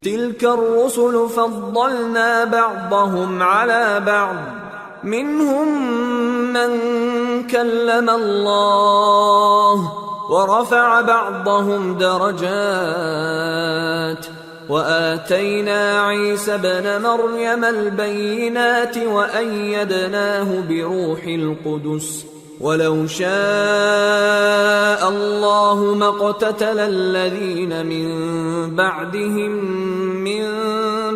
تلك الرسل فضلنا بعضهم على بعض منهم من كلم الله ورفع بعضهم درجات وآتينا عيسى ابن مريم البينات وأيدناه بروح القدس ولو شاء الله ما اقتتل الذين من بعدهم من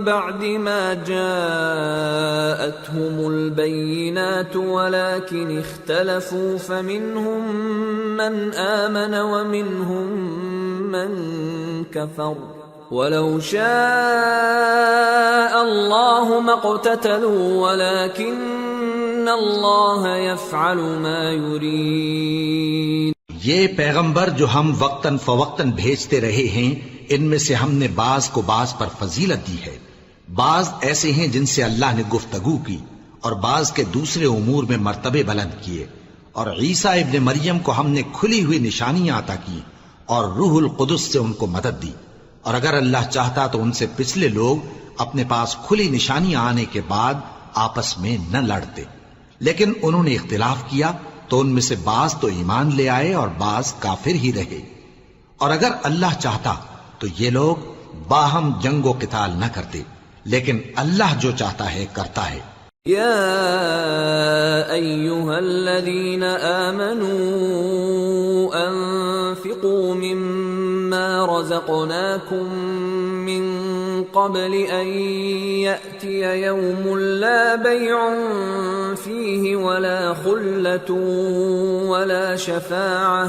بعد ما جاءتهم البينات ولكن اختلفوا فمنهم من آمن ومنهم من كفر ولو شاء الله ما اقتتلوا ولكن اللہ یفعل ما یرید۔ یہ پیغمبر جو ہم وقتاً فوقتاً بھیجتے رہے ہیں، ان میں سے ہم نے بعض کو بعض پر فضیلت دی ہے، بعض ایسے ہیں جن سے اللہ نے گفتگو کی، اور بعض کے دوسرے امور میں مرتبے بلند کیے، اور عیسیٰ ابن مریم کو ہم نے کھلی ہوئی نشانیاں عطا کی اور روح القدس سے ان کو مدد دی، اور اگر اللہ چاہتا تو ان سے پچھلے لوگ اپنے پاس کھلی نشانیاں آنے کے بعد آپس میں نہ لڑتے، لیکن انہوں نے اختلاف کیا تو ان میں سے بعض تو ایمان لے آئے اور بعض کافر ہی رہے، اور اگر اللہ چاہتا تو یہ لوگ باہم جنگ و قتال نہ کرتے، لیکن اللہ جو چاہتا ہے کرتا ہے۔ یا ایھا الذین آمنوا انفقوا مما رزقناکم من قبل ان یأتی یوم لا بیع فیہ ولا خلة ولا شفاعة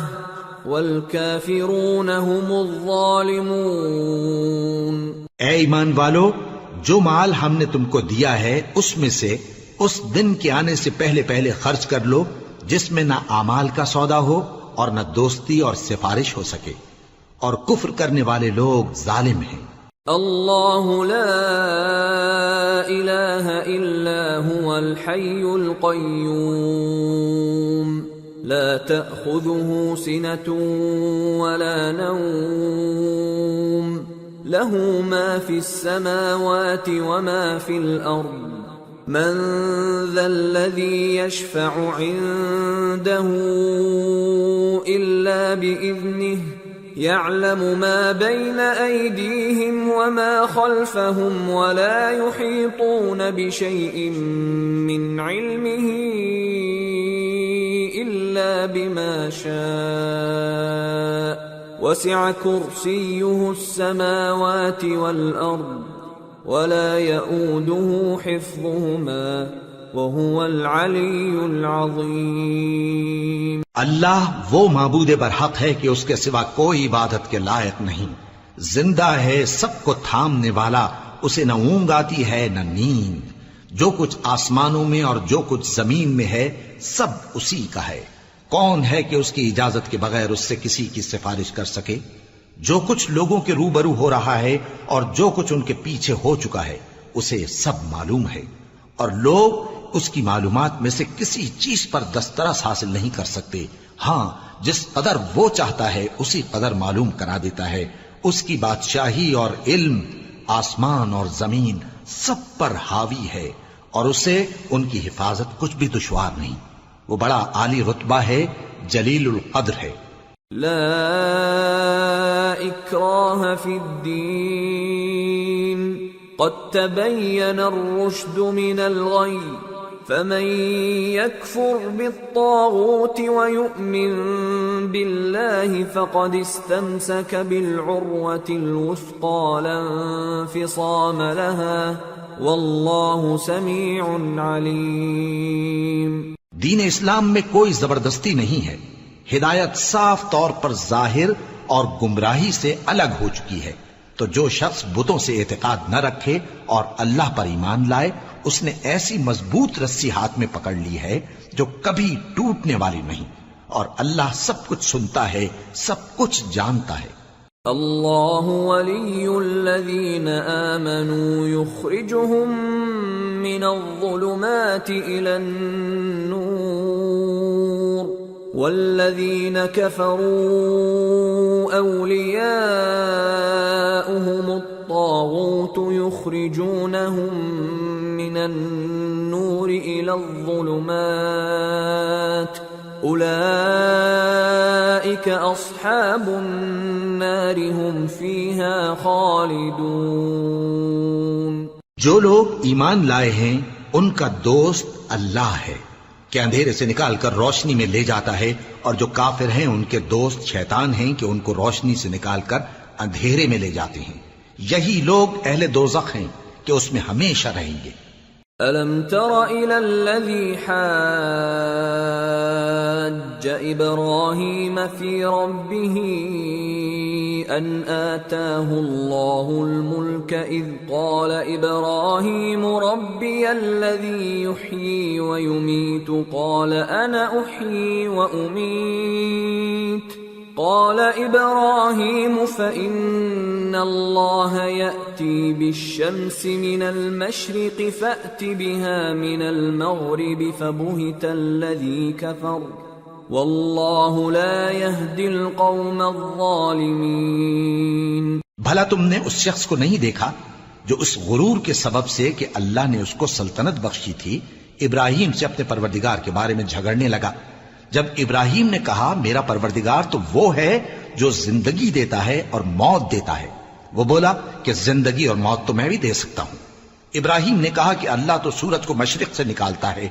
والکافرون هم الظالمون۔ اے ایمان والو، جو مال ہم نے تم کو دیا ہے اس میں سے اس دن کے آنے سے پہلے پہلے خرچ کر لو جس میں نہ اعمال کا سودا ہو اور نہ دوستی اور سفارش ہو سکے، اور کفر کرنے والے لوگ ظالم ہیں۔ اللہ لا الہ الا هو الحی القیوم لا تأخذه سنة ولا نوم له ما في السماوات وما في الأرض من ذا الذي يشفع عنده إلا بإذنه يعلم ما بين أيديهم وما خلفهم ولا يحيطون بشيء من علمه إلا بما شاء وسع كرسيه السماوات والأرض ولا يؤوده حفظهما وهو العلی العظیم۔ اللہ وہ معبود برحق ہے کہ اس کے سوا کوئی عبادت کے لائق نہیں، زندہ ہے، سب کو تھامنے والا، اسے نہ اونگ آتی ہے نہ نیند، جو کچھ آسمانوں میں اور جو کچھ زمین میں ہے سب اسی کا ہے۔ کون ہے کہ اس کی اجازت کے بغیر اس سے کسی کی سفارش کر سکے؟ جو کچھ لوگوں کے روبرو ہو رہا ہے اور جو کچھ ان کے پیچھے ہو چکا ہے اسے سب معلوم ہے، اور لوگ اس کی معلومات میں سے کسی چیز پر دسترس حاصل نہیں کر سکتے، ہاں جس قدر وہ چاہتا ہے اسی قدر معلوم کرا دیتا ہے۔ اس کی بادشاہی اور علم آسمان اور زمین سب پر حاوی ہے، اور اسے ان کی حفاظت کچھ بھی دشوار نہیں، وہ بڑا عالی رتبہ ہے، جلیل القدر ہے۔ لا اکراہ فی الدین قد تبین الرشد من الغی فمن يكفر بالطاغوت ويؤمن بالله فقد استمسك بالعروة الوثقى لا انفصام لها والله سميع عليم۔ دین اسلام میں کوئی زبردستی نہیں ہے، ہدایت صاف طور پر ظاہر اور گمراہی سے الگ ہو چکی ہے، تو جو شخص بتوں سے اعتقاد نہ رکھے اور اللہ پر ایمان لائے اس نے ایسی مضبوط رسی ہاتھ میں پکڑ لی ہے جو کبھی ٹوٹنے والی نہیں، اور اللہ سب کچھ سنتا ہے، سب کچھ جانتا ہے۔ اللہ ولی الذین آمنوا یخرجهم من الظلمات الى النور والذین کفروا اولیاؤهم الطاغوت يخرجونهم من النور إلى الظلمات أولئك أصحاب النار هم فيها خالدون۔ جو لوگ ایمان لائے ہیں ان کا دوست اللہ ہے کہ اندھیرے سے نکال کر روشنی میں لے جاتا ہے، اور جو کافر ہیں ان کے دوست شیطان ہیں کہ ان کو روشنی سے نکال کر اندھیرے میں لے جاتے ہیں۔ یہی لوگ اہل دوزخ ہیں کہ اس میں ہمیشہ رہیں گے۔ أَلَمْ تَرَ إِلَى الَّذِي حَاجَّ إِبْرَاهِيمَ فِي رَبِّهِ أَنْ آتَاهُ اللَّهُ الْمُلْكَ إِذْ قَالَ إِبْرَاهِيمُ رَبِّيَ الَّذِي يُحْيِي وَيُمِيتُ قَالَ أَنَا أُحْيِي وَأُمِيتُ قال إبراهيم فإن الله يأتي بالشمس من المشرق فأت بها من المغرب فبهت الذي كفر والله لا يهدي القوم الظالمين۔ بھلا تم نے اس شخص کو نہیں دیکھا جو اس غرور کے سبب سے کہ اللہ نے اس کو سلطنت بخشی تھی ابراہیم سے اپنے پروردگار کے بارے میں جھگڑنے لگا؟ جب ابراہیم نے کہا میرا پروردگار تو وہ ہے جو زندگی دیتا ہے اور موت دیتا ہے، وہ بولا کہ زندگی اور موت تو میں بھی دے سکتا ہوں۔ ابراہیم نے کہا کہ اللہ تو سورج کو مشرق سے نکالتا ہے،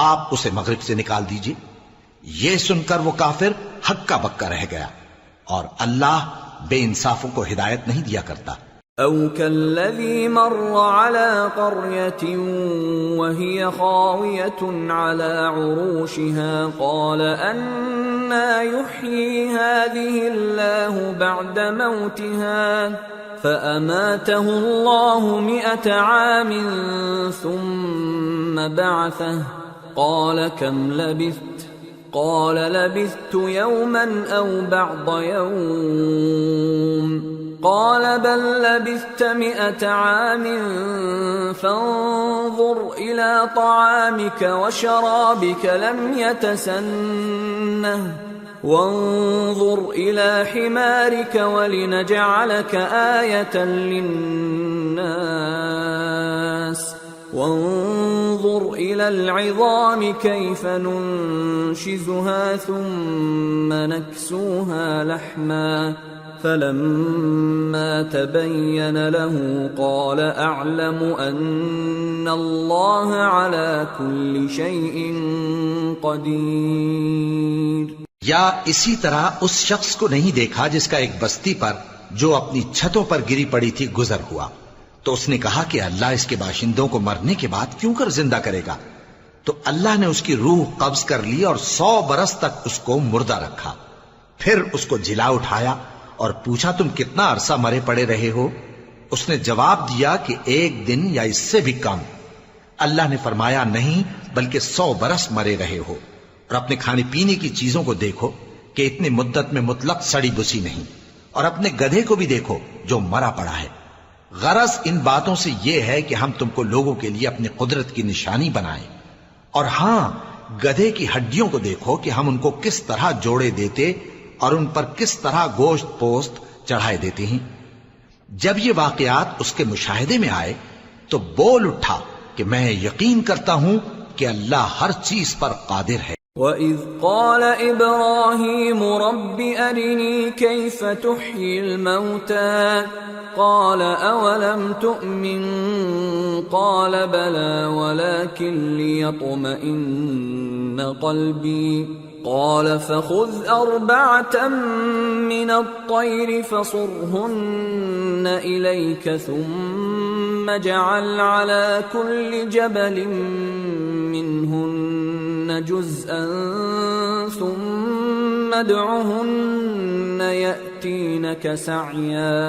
آپ اسے مغرب سے نکال دیجئے۔ یہ سن کر وہ کافر ہکا بکا رہ گیا، اور اللہ بے انصافوں کو ہدایت نہیں دیا کرتا۔ أَوْ كَالَّذِي مَرَّ عَلَى قَرْيَةٍ وَهِيَ خَاوِيَةٌ عَلَى عُرُوشِهَا قَالَ أَنَّى يُحْيِي هَذِهِ اللَّهُ بَعْدَ مَوْتِهَا فَأَمَاتَهُ اللَّهُ 100 عَامٍ ثُمَّ بَعَثَهُ قَالَ كَمْ لَبِثْتَ قَالَ لَبِثْتُ يَوْمًا أَوْ بَعْضَ يَوْمٍ قال بل لبثت 100 عام فانظر إلى طعامك وشرابك لم يتسنه وانظر إلى حمارك ولنجعلك آية للناس وانظر إلى العظام كيف ننشزها ثم نكسوها لحما فلما تبين له قال أعلم أن الله على كل شيء قدير۔ یا اسی طرح اس شخص کو نہیں دیکھا جس کا ایک بستی پر جو اپنی چھتوں پر گری پڑی تھی گزر ہوا، تو اس نے کہا کہ اللہ اس کے باشندوں کو مرنے کے بعد کیوں کر زندہ کرے گا؟ تو اللہ نے اس کی روح قبض کر لی اور 100 برس تک اس کو مردہ رکھا، پھر اس کو جلا اٹھایا اور پوچھا تم کتنا عرصہ مرے پڑے رہے ہو؟ اس نے جواب دیا کہ 1 دن یا اس سے بھی کم۔ اللہ نے فرمایا نہیں بلکہ 100 برس مرے رہے ہو، اور اپنے کھانے پینے کی چیزوں کو دیکھو کہ اتنی مدت میں مطلق سڑی بسی نہیں، اور اپنے گدھے کو بھی دیکھو جو مرا پڑا ہے۔ غرض ان باتوں سے یہ ہے کہ ہم تم کو لوگوں کے لیے اپنی قدرت کی نشانی بنائیں، اور ہاں گدھے کی ہڈیوں کو دیکھو کہ ہم ان کو کس طرح جوڑے دیتے اور ان پر کس طرح گوشت پوست چڑھائے دیتے ہیں۔ جب یہ واقعات اس کے مشاہدے میں آئے تو بول اٹھا کہ میں یقین کرتا ہوں کہ اللہ ہر چیز پر قادر ہے۔ وَإِذْ قَالَ إِبْرَاهِيمُ رَبِّ أَرِنِي كَيْفَ تُحْيِي الْمَوْتَى قَالَ أَوَلَمْ تُؤْمِنْ قَالَ بَلَى وَلَكِنْ لِيَطْمَئِنَّ قَلْبِي قال فخذ 4 من الطير فصرهن إليك ثم اجعل على كل جبل منهن جزءا ثم ادعهن يأتينك سعيا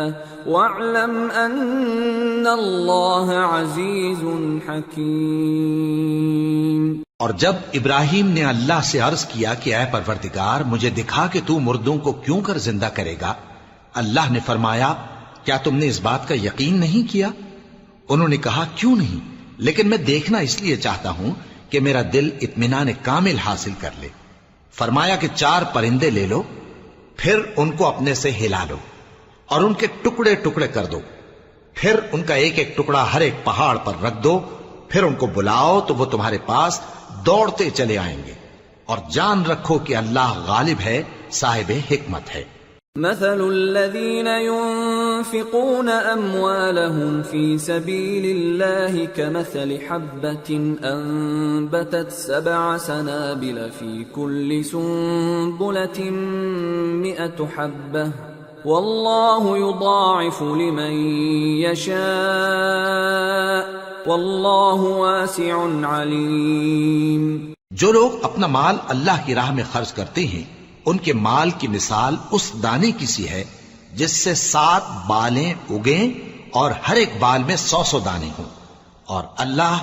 واعلم أن الله عزيز حكيم۔ اور جب ابراہیم نے اللہ سے عرض کیا کہ اے پروردگار مجھے دکھا کہ تو مردوں کو کیوں کر زندہ کرے گا، اللہ نے فرمایا کیا تم نے اس بات کا یقین نہیں کیا؟ انہوں نے کہا کیوں نہیں، لیکن میں دیکھنا اس لیے چاہتا ہوں کہ میرا دل اطمینان کامل حاصل کر لے۔ فرمایا کہ 4 پرندے لے لو، پھر ان کو اپنے سے ہلا لو اور ان کے ٹکڑے ٹکڑے کر دو، پھر ان کا ایک ایک ٹکڑا ہر ایک پہاڑ پر رکھ دو، پھر ان کو بلاؤ تو وہ تمہارے پاس دوڑتے چلے آئیں گے، اور جان رکھو کہ اللہ غالب ہے، صاحب حکمت ہے۔ مثل الذين ينفقون أموالهم في سبيل الله كمثل حبة أنبتت 7 سنابل في كل سنبلة 100 حبة والله يضاعف لمن يشاء والله واسع عليم۔ جو لوگ اپنا مال اللہ کی راہ میں خرچ کرتے ہیں ان کے مال کی مثال اس دانے کی سی ہے جس سے 7 بالیں اگیں اور ہر ایک بال میں 100 دانے ہوں، اور اللہ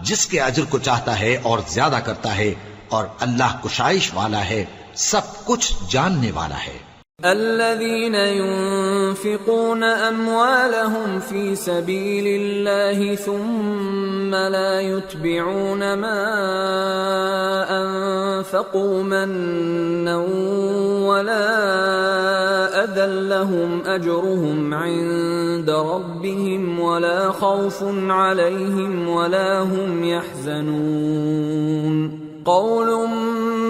جس کے اجر کو چاہتا ہے اور زیادہ کرتا ہے، اور اللہ کشائش والا ہے، سب کچھ جاننے والا ہے۔ الذين ينفقون أموالهم في سبيل الله ثم لا يتبعون ما أنفقوا منا ولا أذى لهم أجرهم عند ربهم ولا خوف عليهم ولا هم يحزنون قول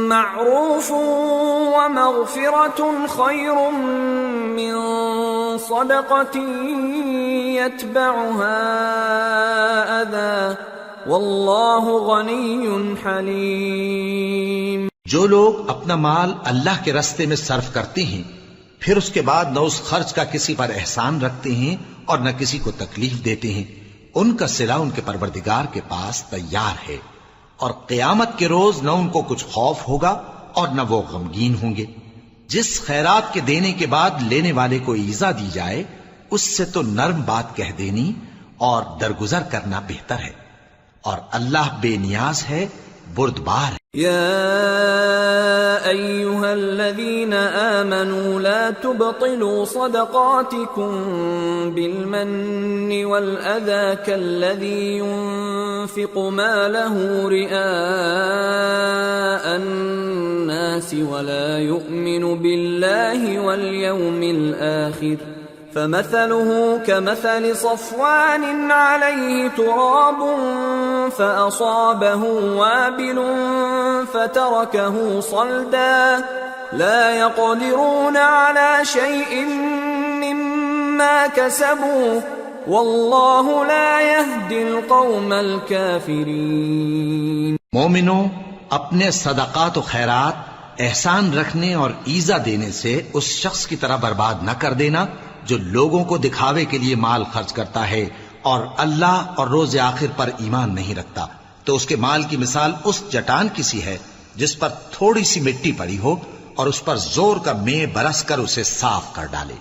معروف ومغفرة خير من صدقة يتبعها أذى والله غني حليم۔ جو لوگ اپنا مال اللہ کے راستے میں صرف کرتے ہیں پھر اس کے بعد نہ اس خرچ کا کسی پر احسان رکھتے ہیں اور نہ کسی کو تکلیف دیتے ہیں، ان کا صلہ ان کے پروردگار کے پاس تیار ہے، اور قیامت کے روز نہ ان کو کچھ خوف ہوگا اور نہ وہ غمگین ہوں گے۔ جس خیرات کے دینے کے بعد لینے والے کو ایذا دی جائے اس سے تو نرم بات کہہ دینی اور درگزر کرنا بہتر ہے، اور اللہ بے نیاز ہے، بردبار ہے۔ يا أيها الذين آمنوا لا تبطلوا صدقاتكم بالمن والأذى كالذي ينفق ماله رئاء الناس ولا يؤمن بالله واليوم الآخر فمثله كمثل صفوان عليه تراب فأصابه وابل فتركه صلدا لا يقدرون على شيء مما كسبوا والله لا يهدي القوم الكافرين۔ مومنوں، اپنے صدقات و خیرات احسان رکھنے اور ایذا دینے سے اس شخص کی طرح برباد نہ کر دینا جو لوگوں کو دکھاوے کے لیے مال خرچ کرتا ہے اور اللہ اور روز آخر پر ایمان نہیں رکھتا، تو اس کے مال کی مثال اس چٹان کی سی ہے جس پر تھوڑی سی مٹی پڑی ہو اور اس پر زور کا مے برس کر اسے صاف کر ڈالے۔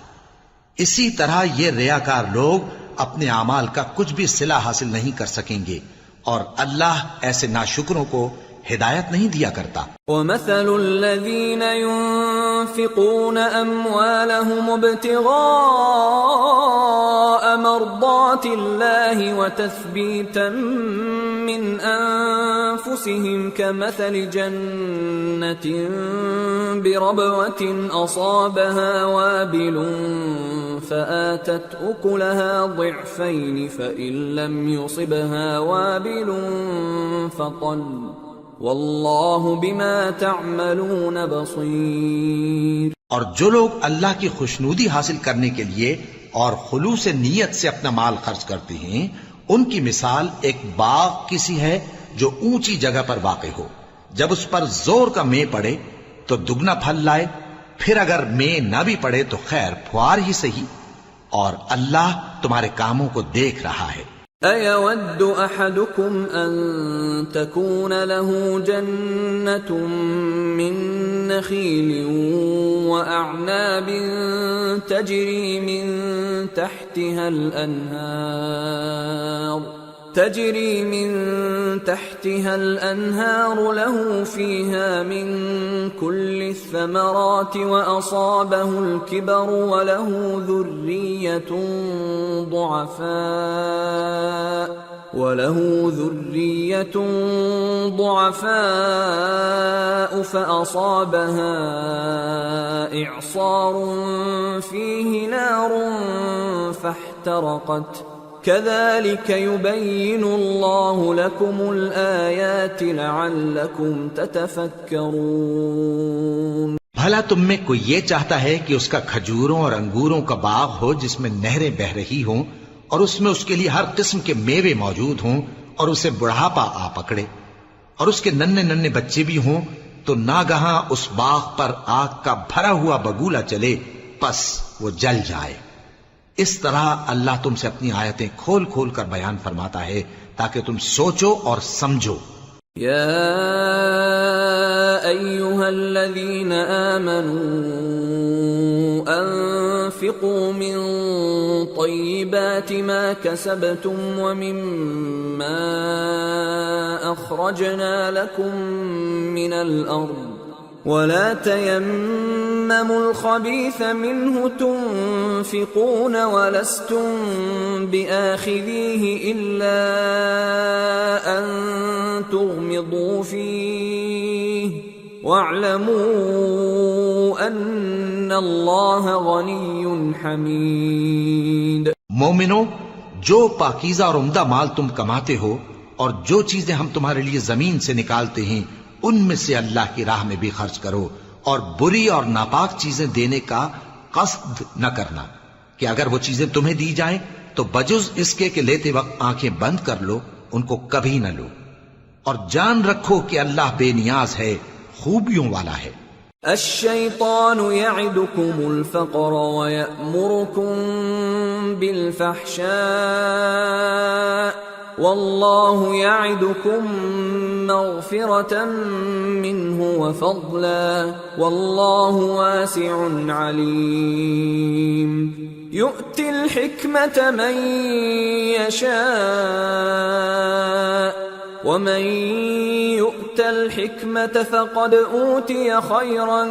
اسی طرح یہ ریاکار لوگ اپنے اعمال کا کچھ بھی صلہ حاصل نہیں کر سکیں گے، اور اللہ ایسے ناشکروں کو ہدایت نہیں دیا کرتا۔ وَمَثَلُ الَّذِينَ يُنفِقُونَ أَمْوَالَهُمُ ابْتِغَاءَ مَرْضَاتِ اللَّهِ وَتَثْبِيتًا مِّنْ أَنفُسِهِمْ كَمَثَلِ جَنَّةٍ بِرَبْوَةٍ أَصَابَهَا وَابِلٌ فَآتَتْ أُكُلَهَا ضِعْفَيْنِ فَإِن لَّمْ يُصِبْهَا وَابِلٌ فَطَلٌّ واللہ بما تعملون بصیر۔ اور جو لوگ اللہ کی خوشنودی حاصل کرنے کے لیے اور خلوص نیت سے اپنا مال خرچ کرتے ہیں ان کی مثال ایک باغ کی سی ہے جو اونچی جگہ پر واقع ہو، جب اس پر زور کا مے پڑے تو دگنا پھل لائے، پھر اگر مے نہ بھی پڑے تو خیر پھوار ہی صحیح، اور اللہ تمہارے کاموں کو دیکھ رہا ہے۔ أَيَوَدُّ أَحَدُكُمْ أَن تَكُونَ لَهُ جَنَّةٌ مِّن نَّخِيلٍ وَأَعْنَابٍ تَجْرِي مِن تحتها الأنهار له فيها من كل الثمرات وأصابه الكبر وله ذرية ضعفاء فأصابها إعصار فيه نار فاحترقت كذلك يبين الله لكم الآيات لعلكم تتفكرون۔ بھلا تم میں کوئی یہ چاہتا ہے کہ اس کا کھجوروں اور انگوروں کا باغ ہو جس میں نہریں بہ رہی ہوں اور اس میں اس کے لیے ہر قسم کے میوے موجود ہوں اور اسے بڑھاپا آ پکڑے اور اس کے ننھے ننھے بچے بھی ہوں تو ناگہاں اس باغ پر آگ کا بھرا ہوا بگولا چلے پس وہ جل جائے۔ اس طرح اللہ تم سے اپنی آیتیں کھول کھول کر بیان فرماتا ہے تاکہ تم سوچو اور سمجھو۔ يا أيها الذين آمنوا أنفقوا من طيبات ما كسبتم ومما أخرجنا لكم من الأرض ولا تيمموا الخبيث منه تنفقون ولستم بآخذيه إلا أن تغمضوا فيه واعلموا أن الله غني حميد۔ مومنو، جو پاکیزہ اور عمدہ مال تم کماتے ہو اور جو چیزیں ہم تمہارے لیے زمین سے نکالتے ہیں ان میں سے اللہ کی راہ میں بھی خرچ کرو اور بری اور ناپاک چیزیں دینے کا قصد نہ کرنا کہ اگر وہ چیزیں تمہیں دی جائیں تو بجز اس کے کہ لیتے وقت آنکھیں بند کر لو ان کو کبھی نہ لو، اور جان رکھو کہ اللہ بے نیاز ہے، خوبیوں والا ہے۔ الشیطان یعدکم الفقر ویأمرکم بالفحشاء واللہ یعدکم مغفرة منہ وفضلا واللہ واسع علیم۔ یؤتی الحکمة من یشاء ومن يؤت الحكمة فقد أوتي خيرا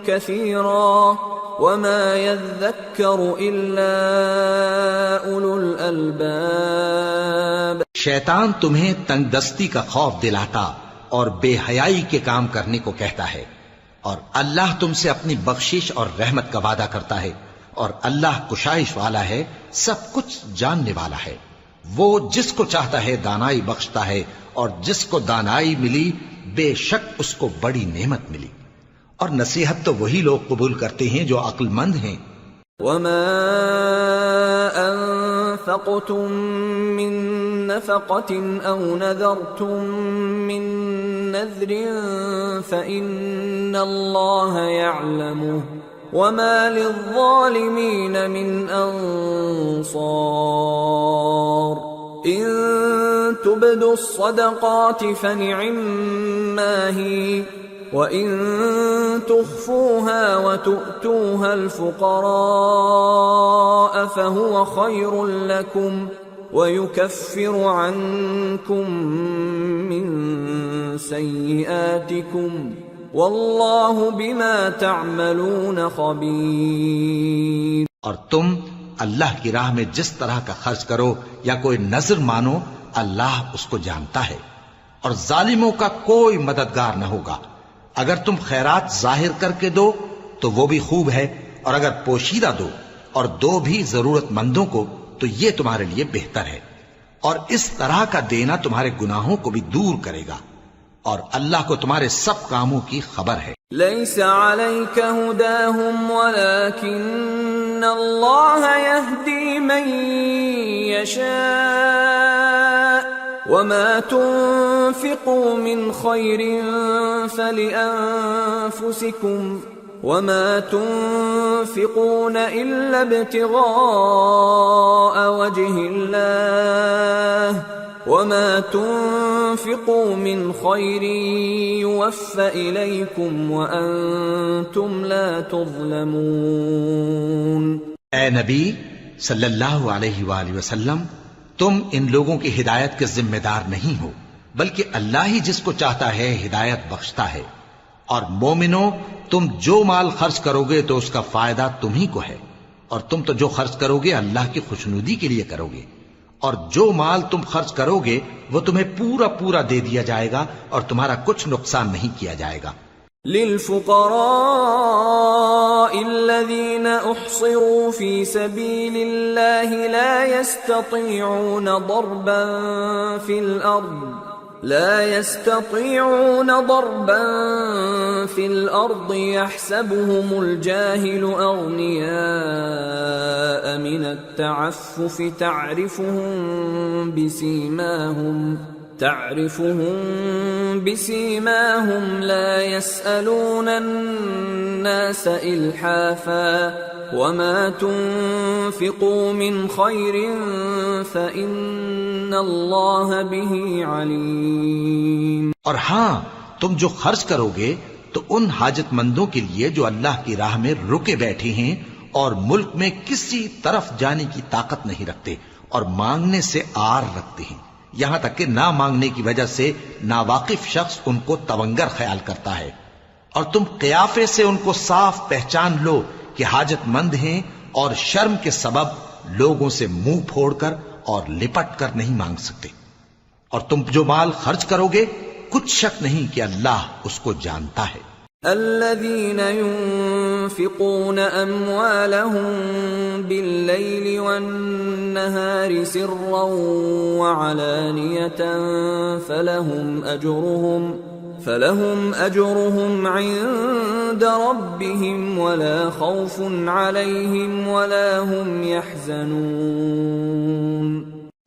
كثيرا وما يذكر إلا أولو الألباب۔ شیطان تمہیں تنگ دستی کا خوف دلاتا اور بے حیائی کے کام کرنے کو کہتا ہے، اور اللہ تم سے اپنی بخشش اور رحمت کا وعدہ کرتا ہے، اور اللہ کشائش والا ہے، سب کچھ جاننے والا ہے۔ وہ جس کو چاہتا ہے دانائی بخشتا ہے، اور جس کو دانائی ملی بے شک اس کو بڑی نعمت ملی، اور نصیحت تو وہی لوگ قبول کرتے ہیں جو عقل مند ہیں۔ وما انفقتم من نفقة او نذرتم من نذر فإن الله يعلمه وما للظالمين من انصار۔ ان تبدوا الصدقات فنعما هي وَإِن تُخْفُوهَا وَتُؤْتُوهَا الْفُقَرَاءَ فَهُوَ خَيْرٌ لَكُمْ وَيُكَفِّرُ عَنكُم مِّن سَيِّئَاتِكُمْ وَاللَّهُ بِمَا تَعْمَلُونَ خَبِيرٌ۔ اور تم اللہ کی راہ میں جس طرح کا خرچ کرو یا کوئی نذر مانو، اللہ اس کو جانتا ہے، اور ظالموں کا کوئی مددگار نہ ہوگا۔ اگر تم خیرات ظاہر کر کے دو تو وہ بھی خوب ہے، اور اگر پوشیدہ دو اور دو بھی ضرورت مندوں کو تو یہ تمہارے لیے بہتر ہے، اور اس طرح کا دینا تمہارے گناہوں کو بھی دور کرے گا، اور اللہ کو تمہارے سب کاموں کی خبر ہے۔ لیس علیک ہداہم ولکن اللہ یہدی من یشاء وما تنفقوا من خير فلأنفسكم وما تنفقون إلا ابتغاء وجه الله وما تنفقوا من خير يوفى إليكم وأنتم لا تظلمون۔ اے نبی صلی اللہ علیہ وآلہ وسلم، تم ان لوگوں کی ہدایت کے ذمہ دار نہیں ہو، بلکہ اللہ ہی جس کو چاہتا ہے ہدایت بخشتا ہے۔ اور مومنو، تم جو مال خرچ کرو گے تو اس کا فائدہ تم ہی کو ہے، اور تم تو جو خرچ کرو گے اللہ کی خوشنودی کے لیے کرو گے، اور جو مال تم خرچ کرو گے وہ تمہیں پورا پورا دے دیا جائے گا اور تمہارا کچھ نقصان نہیں کیا جائے گا۔ للفقراء الذين احصروا في سبيل الله لا يستطيعون ضربا في الأرض يحسبهم الجاهل أغنياء من التعفف تعرفهم بسيماهم لا يسألون الناس إلحافا وما تنفقوا من خير فإن الله به عليم۔ اور ہاں تم جو خرچ کرو گے تو ان حاجت مندوں کے لیے جو اللہ کی راہ میں رکے بیٹھے ہیں اور ملک میں کسی طرف جانے کی طاقت نہیں رکھتے اور مانگنے سے آر رکھتے ہیں، یہاں تک کہ نہ مانگنے کی وجہ سے ناواقف شخص ان کو تونگر خیال کرتا ہے، اور تم قیافے سے ان کو صاف پہچان لو کہ حاجت مند ہیں اور شرم کے سبب لوگوں سے منہ پھوڑ کر اور لپٹ کر نہیں مانگ سکتے۔ اور تم جو مال خرچ کرو گے کچھ شک نہیں کہ اللہ اس کو جانتا ہے۔ الذين ينفقون أموالهم بالليل والنهار سرا وعلانية فلهم أجرهم عند ربهم ولا خوف عليهم ولا هم يحزنون۔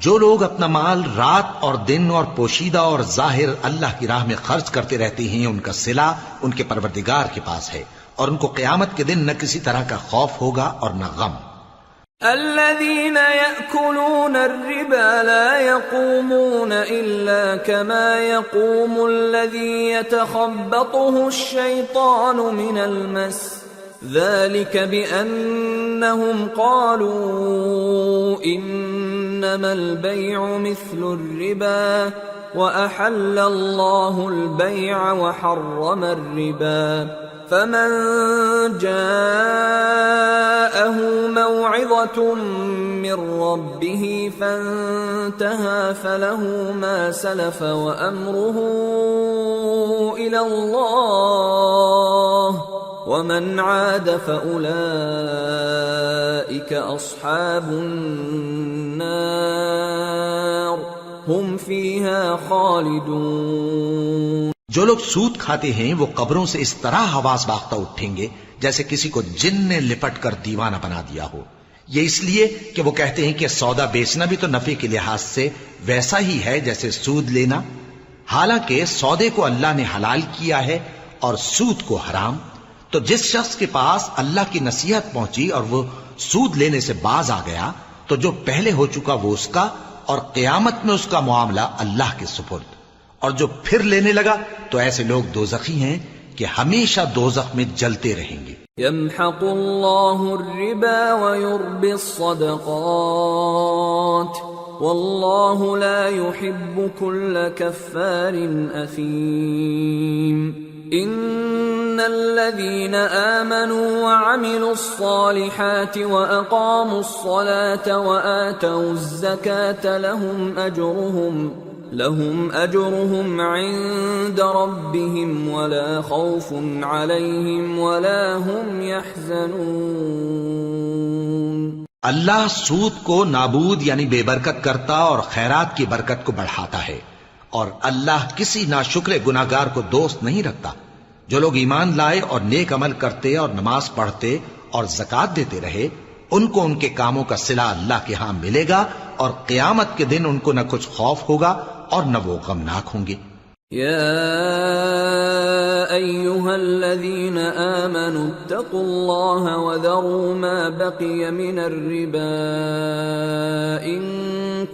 جو لوگ اپنا مال رات اور دن اور پوشیدہ اور ظاہر اللہ کی راہ میں خرچ کرتے رہتے ہیں، ان کا صلہ ان کے پروردگار کے پاس ہے، اور ان کو قیامت کے دن نہ کسی طرح کا خوف ہوگا اور نہ غم۔ الذين يأكلون الربا لا يقومون إلا كما يقوم الذي يتخبطه الشيطان من المس، ذلك بأنهم قالوا إنما البيع مثل الربا وأحل الله البيع وحرم الربا، فمن جاءه موعظة من ربه فانتهى فله ما سلف وأمره إلى الله ومن عاد فأولئك أصحاب النار هم فيها خالدون۔ جو لوگ سود کھاتے ہیں وہ قبروں سے اس طرح حواس باختہ اٹھیں گے جیسے کسی کو جن نے لپٹ کر دیوانہ بنا دیا ہو، یہ اس لیے کہ وہ کہتے ہیں کہ سودا بیچنا بھی تو نفع کے لحاظ سے ویسا ہی ہے جیسے سود لینا، حالانکہ سودے کو اللہ نے حلال کیا ہے اور سود کو حرام۔ تو جس شخص کے پاس اللہ کی نصیحت پہنچی اور وہ سود لینے سے باز آ گیا تو جو پہلے ہو چکا وہ اس کا، اور قیامت میں اس کا معاملہ اللہ کے سپرد۔ اور جو پھر لینے لگا تو ایسے لوگ دوزخی ہیں کہ ہمیشہ دوزخ میں جلتے رہیں گے۔ يمحق الله الربا ويربي الصدقات والله لا يحب كل كفار أثيم۔ إن الذين آمنوا وعملوا الصالحات وأقاموا الصلاة وآتوا الزكاة لهم أجرهم عند ربهم ولا خوف عليهم ولا هم يحزنون۔ اللہ سود کو نابود یعنی بے برکت کرتا اور خیرات کی برکت کو بڑھاتا ہے، اور اللہ کسی ناشکر گناہگار کو دوست نہیں رکھتا۔ جو لوگ ایمان لائے اور نیک عمل کرتے اور نماز پڑھتے اور زکوٰۃ دیتے رہے، ان کو ان کے کاموں کا صلہ اللہ کے ہاں ملے گا، اور قیامت کے دن ان کو نہ کچھ خوف ہوگا اور نہ وہ غمناک ہوں گے۔ يا أيها الذين آمنوا اتقوا الله وذروا ما بقي من الربا إن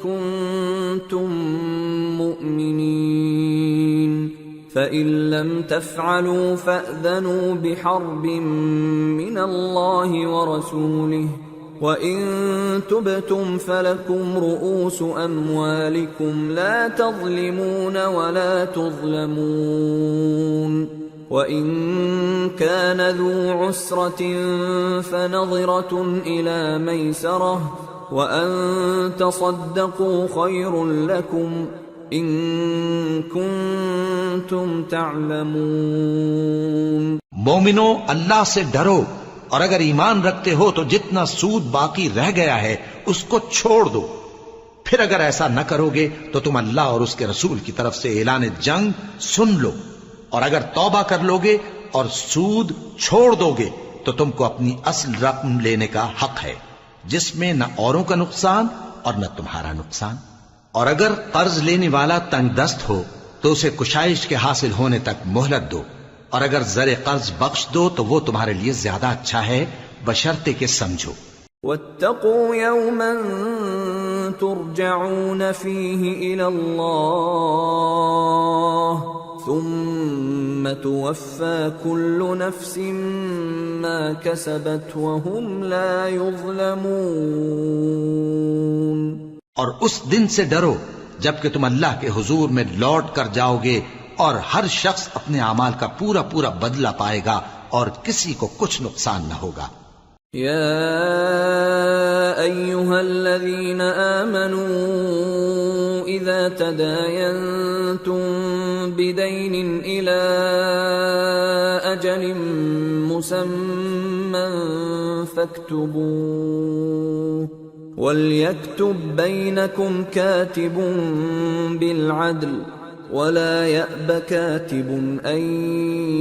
كنتم مؤمنين فإن لم تفعلوا فأذنوا بحرب من الله ورسوله وَإِن تُبْتُمْ فَلَكُمْ رُؤُوسُ أَمْوَالِكُمْ لَا تَظْلِمُونَ وَلَا تُظْلَمُونَ وَإِن كَانَ ذُو عُسْرَةٍ فَنَظِرَةٌ إِلَى مَيْسَرَةٍ وَأَن تَصَدَّقُوا خَيْرٌ لَكُمْ إِن كُنتُمْ تَعْلَمُونَ۔ مومنو، اللہ سے ڈرو اور اگر ایمان رکھتے ہو تو جتنا سود باقی رہ گیا ہے اس کو چھوڑ دو. پھر اگر ایسا نہ کرو گے تو تم اللہ اور اس کے رسول کی طرف سے اعلان جنگ سن لو. اور اگر توبہ کر لو گے اور سود چھوڑ دو گے تو تم کو اپنی اصل رقم لینے کا حق ہے، جس میں نہ اوروں کا نقصان اور نہ تمہارا نقصان. اور اگر قرض لینے والا تنگ دست ہو تو اسے کشائش کے حاصل ہونے تک مہلت دو، اور اگر زر قرض بخش دو تو وہ تمہارے لیے زیادہ اچھا ہے، بشرطے کہ سمجھو. واتقوا يوما ترجعون فيه إلى الله ثم توفى كل نفس ما كسبت وهم لا يظلمون. اور اس دن سے ڈرو جب کہ تم اللہ کے حضور میں لوٹ کر جاؤ گے اور ہر شخص اپنے اعمال کا پورا پورا بدلہ پائے گا اور کسی کو کچھ نقصان نہ ہوگا. يا أيها الذين آمنوا إذا تداينتم بدين إلى أجل مسمى فاكتبوه وليكتب بينكم كاتب بالعدل ولا يأب كاتب أن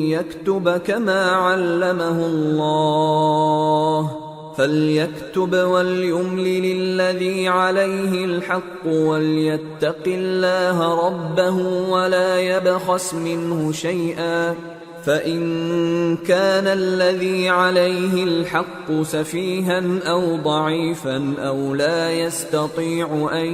يكتب كما علمه الله فليكتب وليملل الذي عليه الحق وليتق الله ربه ولا يبخس منه شيئا فإن كان الذي عليه الحق سفيها أو ضعيفا أو لا يستطيع أن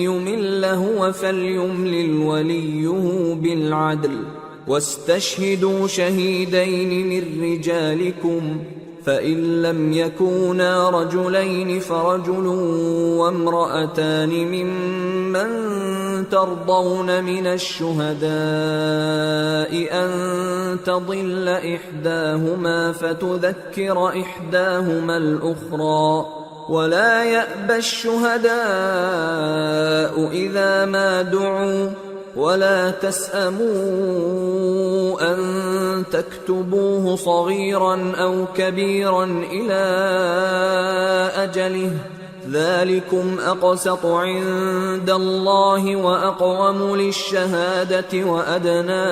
يمل هو فليملل وليه بالعدل واستشهدوا شهيدين من رجالكم فإن لم يكونا رجلين فرجل وامرأتان ممن ترضون من الشهداء أن تضل إحداهما فتذكر إحداهما الأخرى ولا يأبى الشهداء إذا ما دعوا ولا تسأموا أن تكتبوه صغيرا أو كبيرا إلى أجله ذلكم أقسط عند الله وأقوم للشهادة وأدنى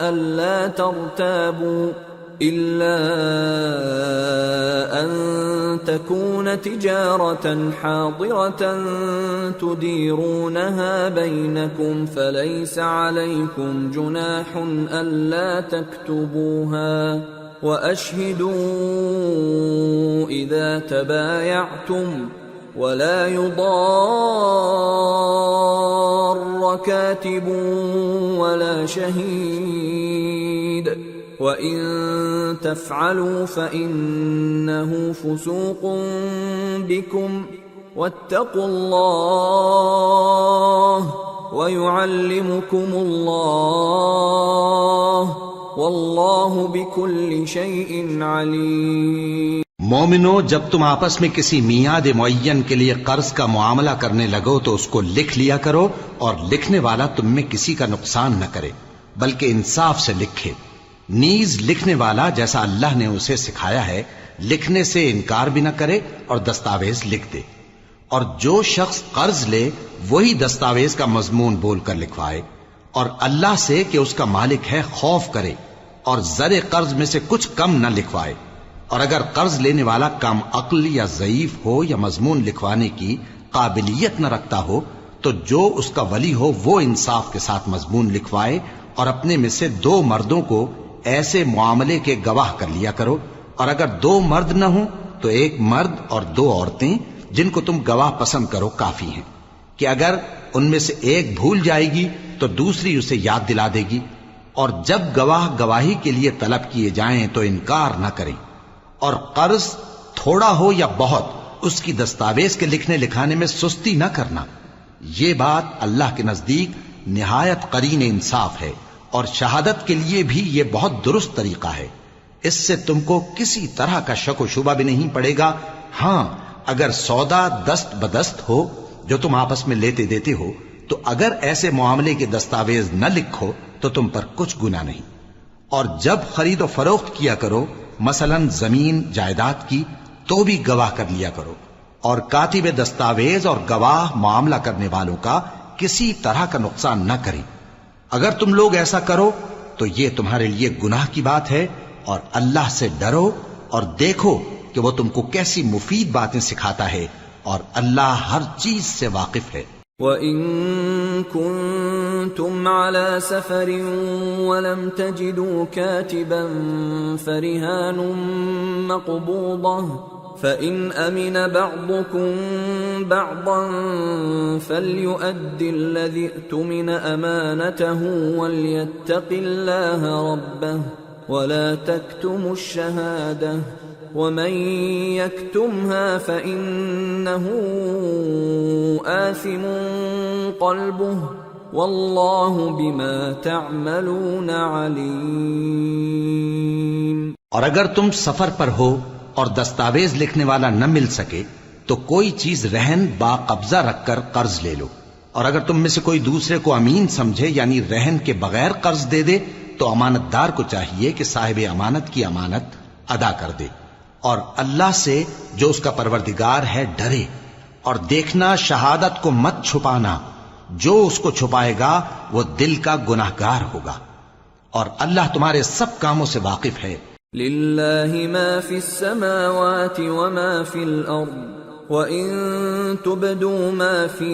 ألا ترتابوا إلا أن تكون تجارة حاضرة تديرونها بينكم فليس عليكم جناح ألا تكتبوها وأشهدوا إذا تبايعتم ولا يضار كاتب ولا شهيد وَإِن تَفْعَلُوا فَإِنَّهُ فُسُوقٌ بِكُمْ وَاتَّقُوا اللَّهَ وَيُعَلِّمُكُمُ اللَّهُ وَاللَّهُ بِكُلِّ شَيْءٍ عَلِيمٌ. مومنو، جب تم آپس میں کسی میعاد معین کے لیے قرض کا معاملہ کرنے لگو تو اس کو لکھ لیا کرو، اور لکھنے والا تم میں کسی کا نقصان نہ کرے بلکہ انصاف سے لکھے. نیز لکھنے والا جیسا اللہ نے اسے سکھایا ہے لکھنے سے انکار بھی نہ کرے اور دستاویز لکھ دے. اور جو شخص قرض لے وہی دستاویز کا مضمون بول کر لکھوائے، اور اللہ سے کہ اس کا مالک ہے خوف کرے، اور زر قرض میں سے کچھ کم نہ لکھوائے. اور اگر قرض لینے والا کم عقل یا ضعیف ہو یا مضمون لکھوانے کی قابلیت نہ رکھتا ہو تو جو اس کا ولی ہو وہ انصاف کے ساتھ مضمون لکھوائے، اور اپنے میں سے 2 مردوں کو ایسے معاملے کے گواہ کر لیا کرو. اور اگر 2 مرد نہ ہوں تو 1 مرد اور 2 عورتیں جن کو تم گواہ پسند کرو کافی ہیں، کہ اگر ان میں سے ایک بھول جائے گی تو دوسری اسے یاد دلا دے گی. اور جب گواہ گواہی کے لیے طلب کیے جائیں تو انکار نہ کریں. اور قرض تھوڑا ہو یا بہت اس کی دستاویز کے لکھنے لکھانے میں سستی نہ کرنا. یہ بات اللہ کے نزدیک نہایت قرین انصاف ہے، اور شہادت کے لیے بھی یہ بہت درست طریقہ ہے. اس سے تم کو کسی طرح کا شک و شبہ بھی نہیں پڑے گا. ہاں، اگر سودا دست بدست ہو جو تم آپس میں لیتے دیتے ہو تو اگر ایسے معاملے کے دستاویز نہ لکھو تو تم پر کچھ گناہ نہیں. اور جب خرید و فروخت کیا کرو مثلاً زمین جائیداد کی، تو بھی گواہ کر لیا کرو، اور کاتب دستاویز اور گواہ معاملہ کرنے والوں کا کسی طرح کا نقصان نہ کریں۔ اگر تم لوگ ایسا کرو تو یہ تمہارے لیے گناہ کی بات ہے، اور اللہ سے ڈرو اور دیکھو کہ وہ تم کو کیسی مفید باتیں سکھاتا ہے، اور اللہ ہر چیز سے واقف ہے۔ وَإِن كُنتُمْ عَلَى سَفَرٍ وَلَمْ تَجِدُوا كَاتِبًا فَرِهَانٌ مَّقْبُوضَةٌ فَإِنْ أَمِنَ بَعْضُكُمْ بَعْضًا فَلْيُؤَدِّ الَّذِي اؤْتُمِنَ أَمَانَتَهُ وَلْيَتَّقِ اللَّهَ رَبَّهُ وَلَا تَكْتُمُوا الشَّهَادَةَ وَمَن يَكْتُمْهَا فَإِنَّهُ آثِمٌ قَلْبُهُ وَاللَّهُ بِمَا تَعْمَلُونَ عَلِيمٌ۔ اور اگر تم سفر پر ہو اور دستاویز لکھنے والا نہ مل سکے تو کوئی چیز رہن با قبضہ رکھ کر قرض لے لو، اور اگر تم میں سے کوئی دوسرے کو امین سمجھے یعنی رہن کے بغیر قرض دے دے تو امانت دار کو چاہیے کہ صاحب امانت کی امانت ادا کر دے، اور اللہ سے جو اس کا پروردگار ہے ڈرے، اور دیکھنا شہادت کو مت چھپانا، جو اس کو چھپائے گا وہ دل کا گناہگار ہوگا، اور اللہ تمہارے سب کاموں سے واقف ہے۔ لِلَّهِ مَا فِي السَّمَاوَاتِ وَمَا فِي الْأَرْضِ وَإِن تُبْدُوا مَا فِي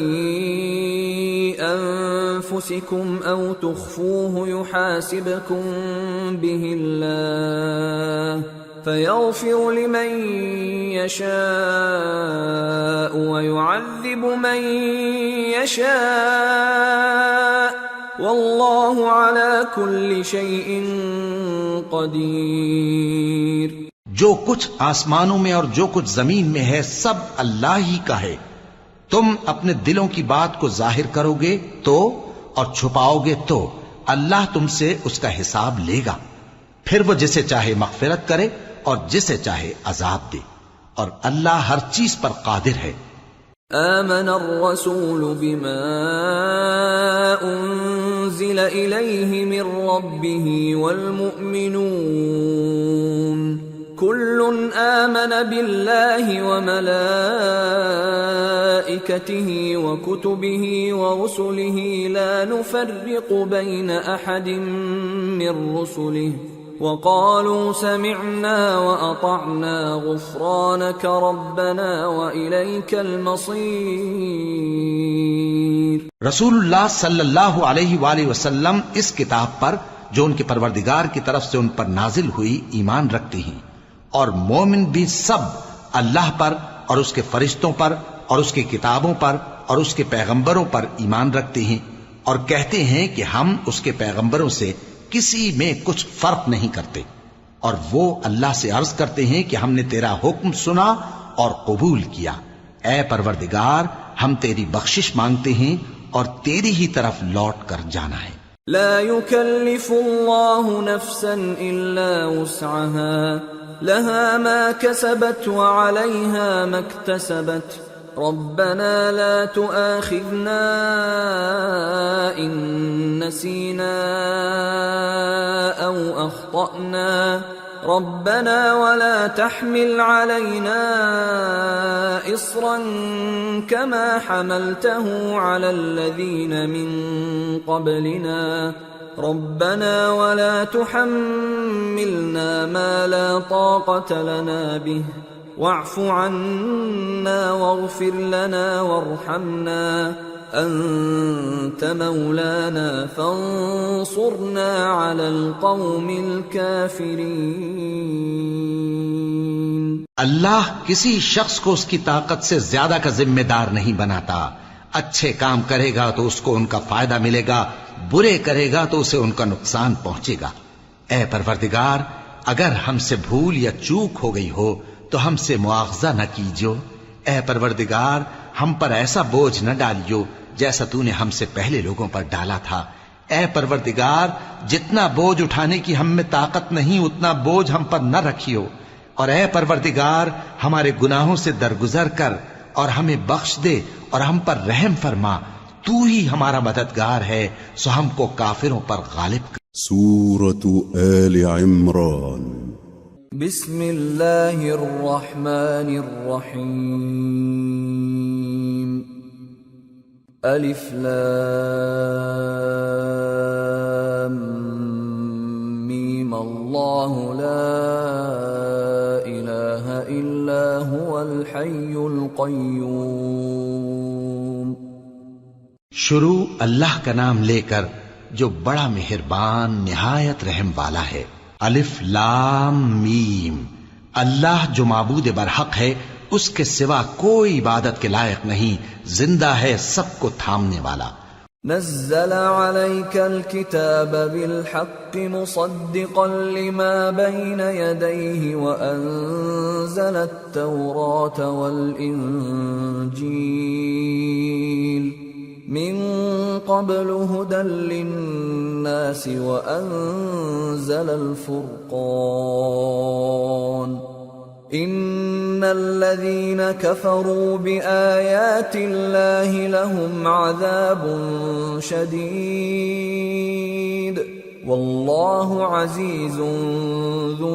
أَنفُسِكُمْ أَوْ تُخْفُوهُ يُحَاسِبْكُم بِهِ اللَّهُ فَيَغْفِرُ لِمَن يَشَاءُ وَيُعَذِّبُ مَن يَشَاءُ وَاللَّهُ عَلَى كُلِّ شَيْءٍ قدیر۔ جو کچھ آسمانوں میں اور جو کچھ زمین میں ہے سب اللہ ہی کا ہے۔ تم اپنے دلوں کی بات کو ظاہر کرو گے تو اور چھپاؤ گے تو اللہ تم سے اس کا حساب لے گا، پھر وہ جسے چاہے مغفرت کرے اور جسے چاہے عذاب دے، اور اللہ ہر چیز پر قادر ہے۔ آمن الرسول بما انزل الیہ من ربہ والمؤمنون كل آمن بالله وملائكته وكتبه ورسله لا نفرق بين أحد من رسله وقالوا سمعنا وأطعنا غفرانك ربنا وإليك المصير۔ رسول اللہ صلی اللہ علیہ وآلہ وسلم اس کتاب پر جو ان کے پروردگار کی طرف سے ان پر نازل ہوئی ایمان رکھتے ہیں، اور مومن بھی سب اللہ پر اور اس کے فرشتوں پر اور اس کی کتابوں پر اور اس کے پیغمبروں پر ایمان رکھتے ہیں، اور کہتے ہیں کہ ہم اس کے پیغمبروں سے کسی میں کچھ فرق نہیں کرتے، اور وہ اللہ سے عرض کرتے ہیں کہ ہم نے تیرا حکم سنا اور قبول کیا۔ اے پروردگار، ہم تیری بخشش مانگتے ہیں اور تیری ہی طرف لوٹ کر جانا ہے۔ لا يكلف الله نفسا الا وسعها لها ما كسبت وعليها ما اكتسبت ربنا لا تؤاخذنا إن نسينا أو أخطأنا ربنا ولا تحمل علينا إصرا كما حملته على الذين من قبلنا ربنا ولا تحملنا ما لا طاقة لنا به واعف عنا واغفر لنا وارحمنا أنت مولانا فانصرنا على القوم الكافرين۔ اللہ کسی شخص کو اس کی طاقت سے زیادہ کا ذمہ دار نہیں بناتا۔ اچھے کام کرے گا تو اس کو ان کا فائدہ ملے گا، برے کرے گا تو اسے ان کا نقصان پہنچے گا۔ اے پروردگار، اگر ہم سے بھول یا چوک ہو گئی ہو تو ہم سے مواخذہ نہ کیجو۔ اے پروردگار، ہم پر ایسا بوجھ نہ ڈالیو جیسا تو نے ہم سے پہلے لوگوں پر ڈالا تھا۔ اے پروردگار، جتنا بوجھ اٹھانے کی ہم میں طاقت نہیں اتنا بوجھ ہم پر نہ رکھیو، اور اے پروردگار ہمارے گناہوں سے درگزر کر اور ہمیں بخش دے اور ہم پر رحم فرما، تو ہی ہمارا مددگار ہے، سو ہم کو کافروں پر غالب کر۔ سورة آل عمران بسم اللہ الرحمن الرحیم الف لام میم اللہ لا الہ الا هو الحی القیوم۔ شروع اللہ کا نام لے کر جو بڑا مہربان نہایت رحم والا ہے۔ الف لام میم، اللہ جو معبود برحق ہے اس کے سوا کوئی عبادت کے لائق نہیں، زندہ ہے سب کو تھامنے والا۔ نزل عليك الكتاب بالحق مصدقا لما بين يديه وأنزل التوراة والإنجيل من قبل هدى للناس وأنزل الفرقان إن الذين كفروا بآيات الله لهم عذاب شديد والله عزيز ذو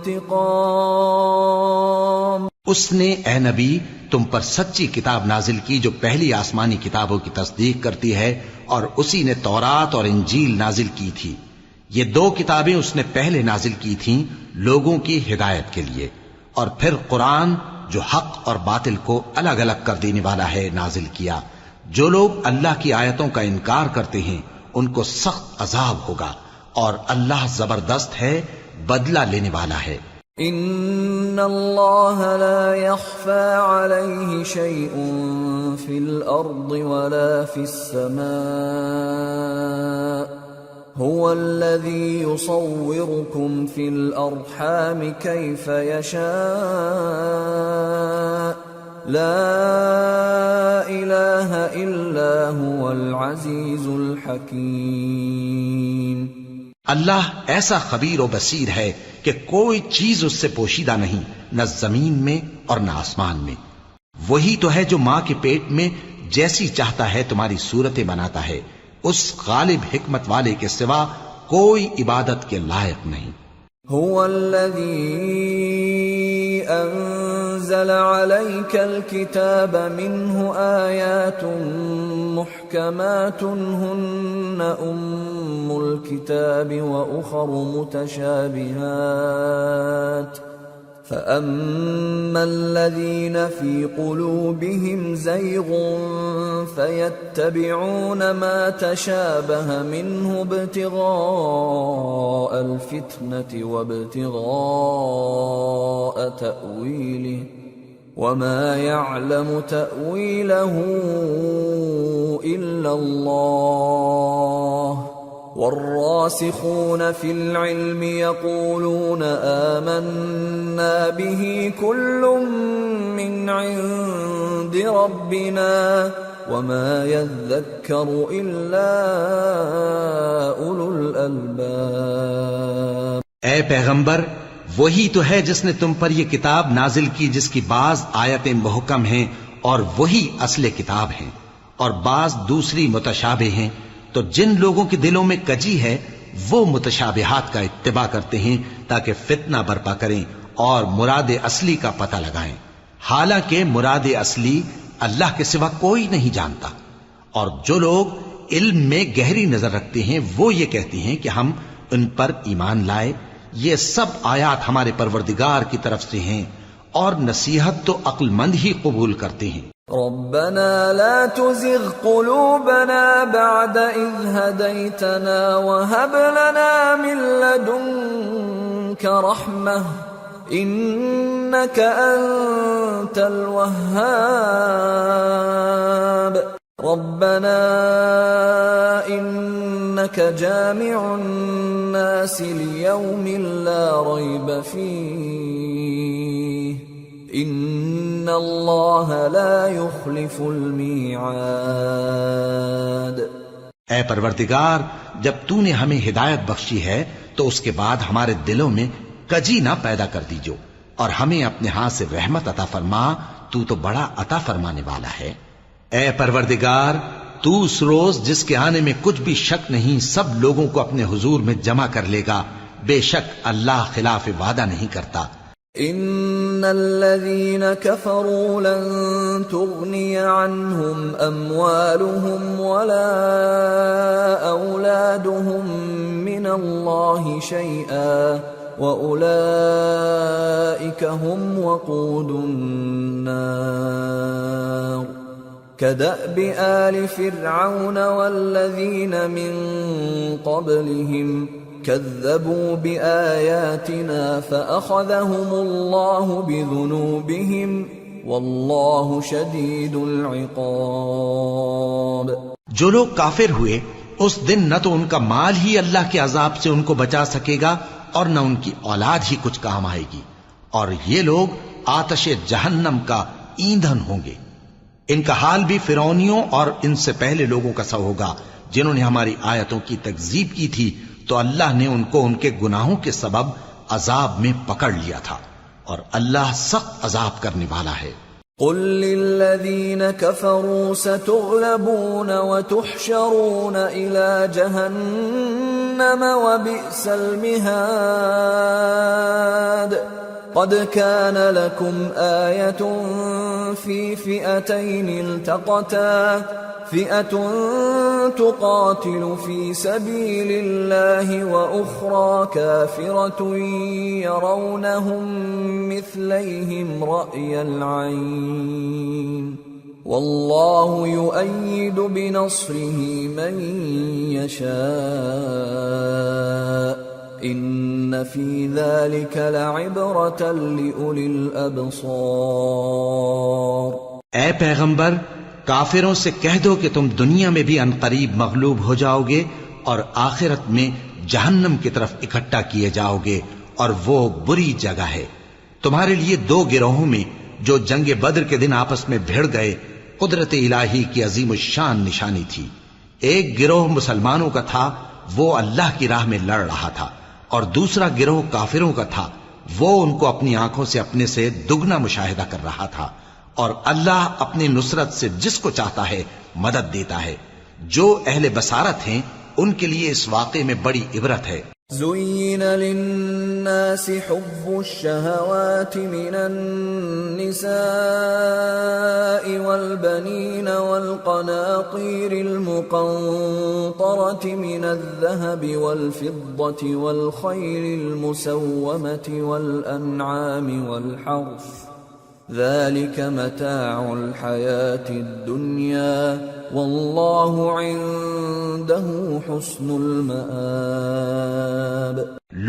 انتقام۔ اس نے اے نبی تم پر سچی کتاب نازل کی جو پہلی آسمانی کتابوں کی تصدیق کرتی ہے، اور اسی نے تورات اور انجیل نازل کی تھی۔ یہ دو کتابیں اس نے پہلے نازل کی تھیں لوگوں کی ہدایت کے لیے، اور پھر قرآن جو حق اور باطل کو الگ الگ کر دینے والا ہے نازل کیا۔ جو لوگ اللہ کی آیتوں کا انکار کرتے ہیں ان کو سخت عذاب ہوگا، اور اللہ زبردست ہے، بدلہ لینے والا ہے۔ ان اللہ لا يخفى عليه شيء في الارض ولا في السماء هو الذي يصوركم في الارحام كيف يشاء لا اله الا هو العزيز الحكيم۔ اللہ ایسا خبیر و بصیر ہے کہ کوئی چیز اس سے پوشیدہ نہیں، نہ زمین میں اور نہ آسمان میں۔ وہی تو ہے جو ماں کے پیٹ میں جیسی چاہتا ہے تمہاری صورتیں بناتا ہے، اس غالب حکمت والے کے سوا کوئی عبادت کے لائق نہیں۔ هو الذي انزل عليك الكتاب منه آيات محكمات هن ام الكتاب واخر متشابهات فأما الذين في قلوبهم زيغ فيتبعون ما تشابه منه ابتغاء الفتنة وابتغاء تأويله وما يعلم تأويله إلا الله والراسخون في العلم يقولون آمنا به كل من عند ربنا وما يذكر إلا أولو الألباب۔ اے پیغمبر، وہی تو ہے جس نے تم پر یہ کتاب نازل کی جس کی بعض آیتیں محکم ہیں اور وہی اصل کتاب ہیں، اور بعض دوسری متشابہ ہیں۔ تو جن لوگوں کے دلوں میں کجی ہے وہ متشابہات کا اتباع کرتے ہیں تاکہ فتنہ برپا کریں اور مراد اصلی کا پتہ لگائیں، حالانکہ مراد اصلی اللہ کے سوا کوئی نہیں جانتا۔ اور جو لوگ علم میں گہری نظر رکھتے ہیں وہ یہ کہتے ہیں کہ ہم ان پر ایمان لائے۔ یہ سب آیات ہمارے پروردگار کی طرف سے ہیں، اور نصیحت تو عقل مند ہی قبول کرتے ہیں۔ ربنا لا تزغ قلوبنا بعد إذ هديتنا وهب لنا من لدنك رحمة إنك أنت الوهاب ربنا إنك جامع الناس ليوم لا ريب فيه ان اللہ لا يخلف المیعاد۔ اے پروردگار، جب تو نے ہمیں ہدایت بخشی ہے تو اس کے بعد ہمارے دلوں میں کجی نہ پیدا کر دیجو، اور ہمیں اپنے ہاتھ سے رحمت عطا فرما، تو بڑا عطا فرمانے والا ہے۔ اے پروردگار، تو اس روز جس کے آنے میں کچھ بھی شک نہیں سب لوگوں کو اپنے حضور میں جمع کر لے گا، بے شک اللہ خلاف وعدہ نہیں کرتا. ان الذين كفروا لن تغني عنهم اموالهم ولا اولادهم من الله شيئا واولئك هم وقود النار كدأب آل فرعون والذين من قبلهم كذبوا بآياتنا فأخذهم الله بذنوبهم والله شديد العقاب. جو لوگ کافر ہوئے اس دن نہ تو ان کا مال ہی اللہ کے عذاب سے ان کو بچا سکے گا اور نہ ان کی اولاد ہی کچھ کام آئے گی، اور یہ لوگ آتش جہنم کا ایندھن ہوں گے. ان کا حال بھی فرعونیوں اور ان سے پہلے لوگوں کا سا ہوگا جنہوں نے ہماری آیتوں کی تکذیب کی تھی، تو اللہ نے ان کو ان کے گناہوں کے سبب عذاب میں پکڑ لیا تھا، اور اللہ سخت عذاب کرنے والا ہے. قل للذين كفروا ستغلبون وتحشرون إلى جهنم وبئس المهاد. قد كان لكم آية في فئتين التقتا فئة تقاتل في سبيل الله وأخرى كافرة يرونهم مثليهم رأي العين والله يؤيد بنصره من يشاء ان في ذلك لعبرة لأولي الأبصار. اے پیغمبر، کافروں سے کہہ دو کہ تم دنیا میں بھی عنقریب مغلوب ہو جاؤ گے اور آخرت میں جہنم کی طرف اکٹھا کیے جاؤ گے، اور وہ بری جگہ ہے. تمہارے لیے دو گروہوں میں جو جنگ بدر کے دن آپس میں بھیڑ گئے قدرت الہی کی عظیم الشان نشانی تھی. ایک گروہ مسلمانوں کا تھا، وہ اللہ کی راہ میں لڑ رہا تھا، اور دوسرا گروہ کافروں کا تھا، وہ ان کو اپنی آنکھوں سے اپنے سے دگنا مشاہدہ کر رہا تھا. اور اللہ اپنی نصرت سے جس کو چاہتا ہے مدد دیتا ہے. جو اہل بصارت ہیں ان کے لیے اس واقعے میں بڑی عبرت ہے. زين للناس حب الشهوات من النساء والبنين والقناطير المقنطرة من الذهب والفضة والخيل المسومة والأنعام والحرث ذلك متاع الحياة الدنيا والله عنده حسن المآب.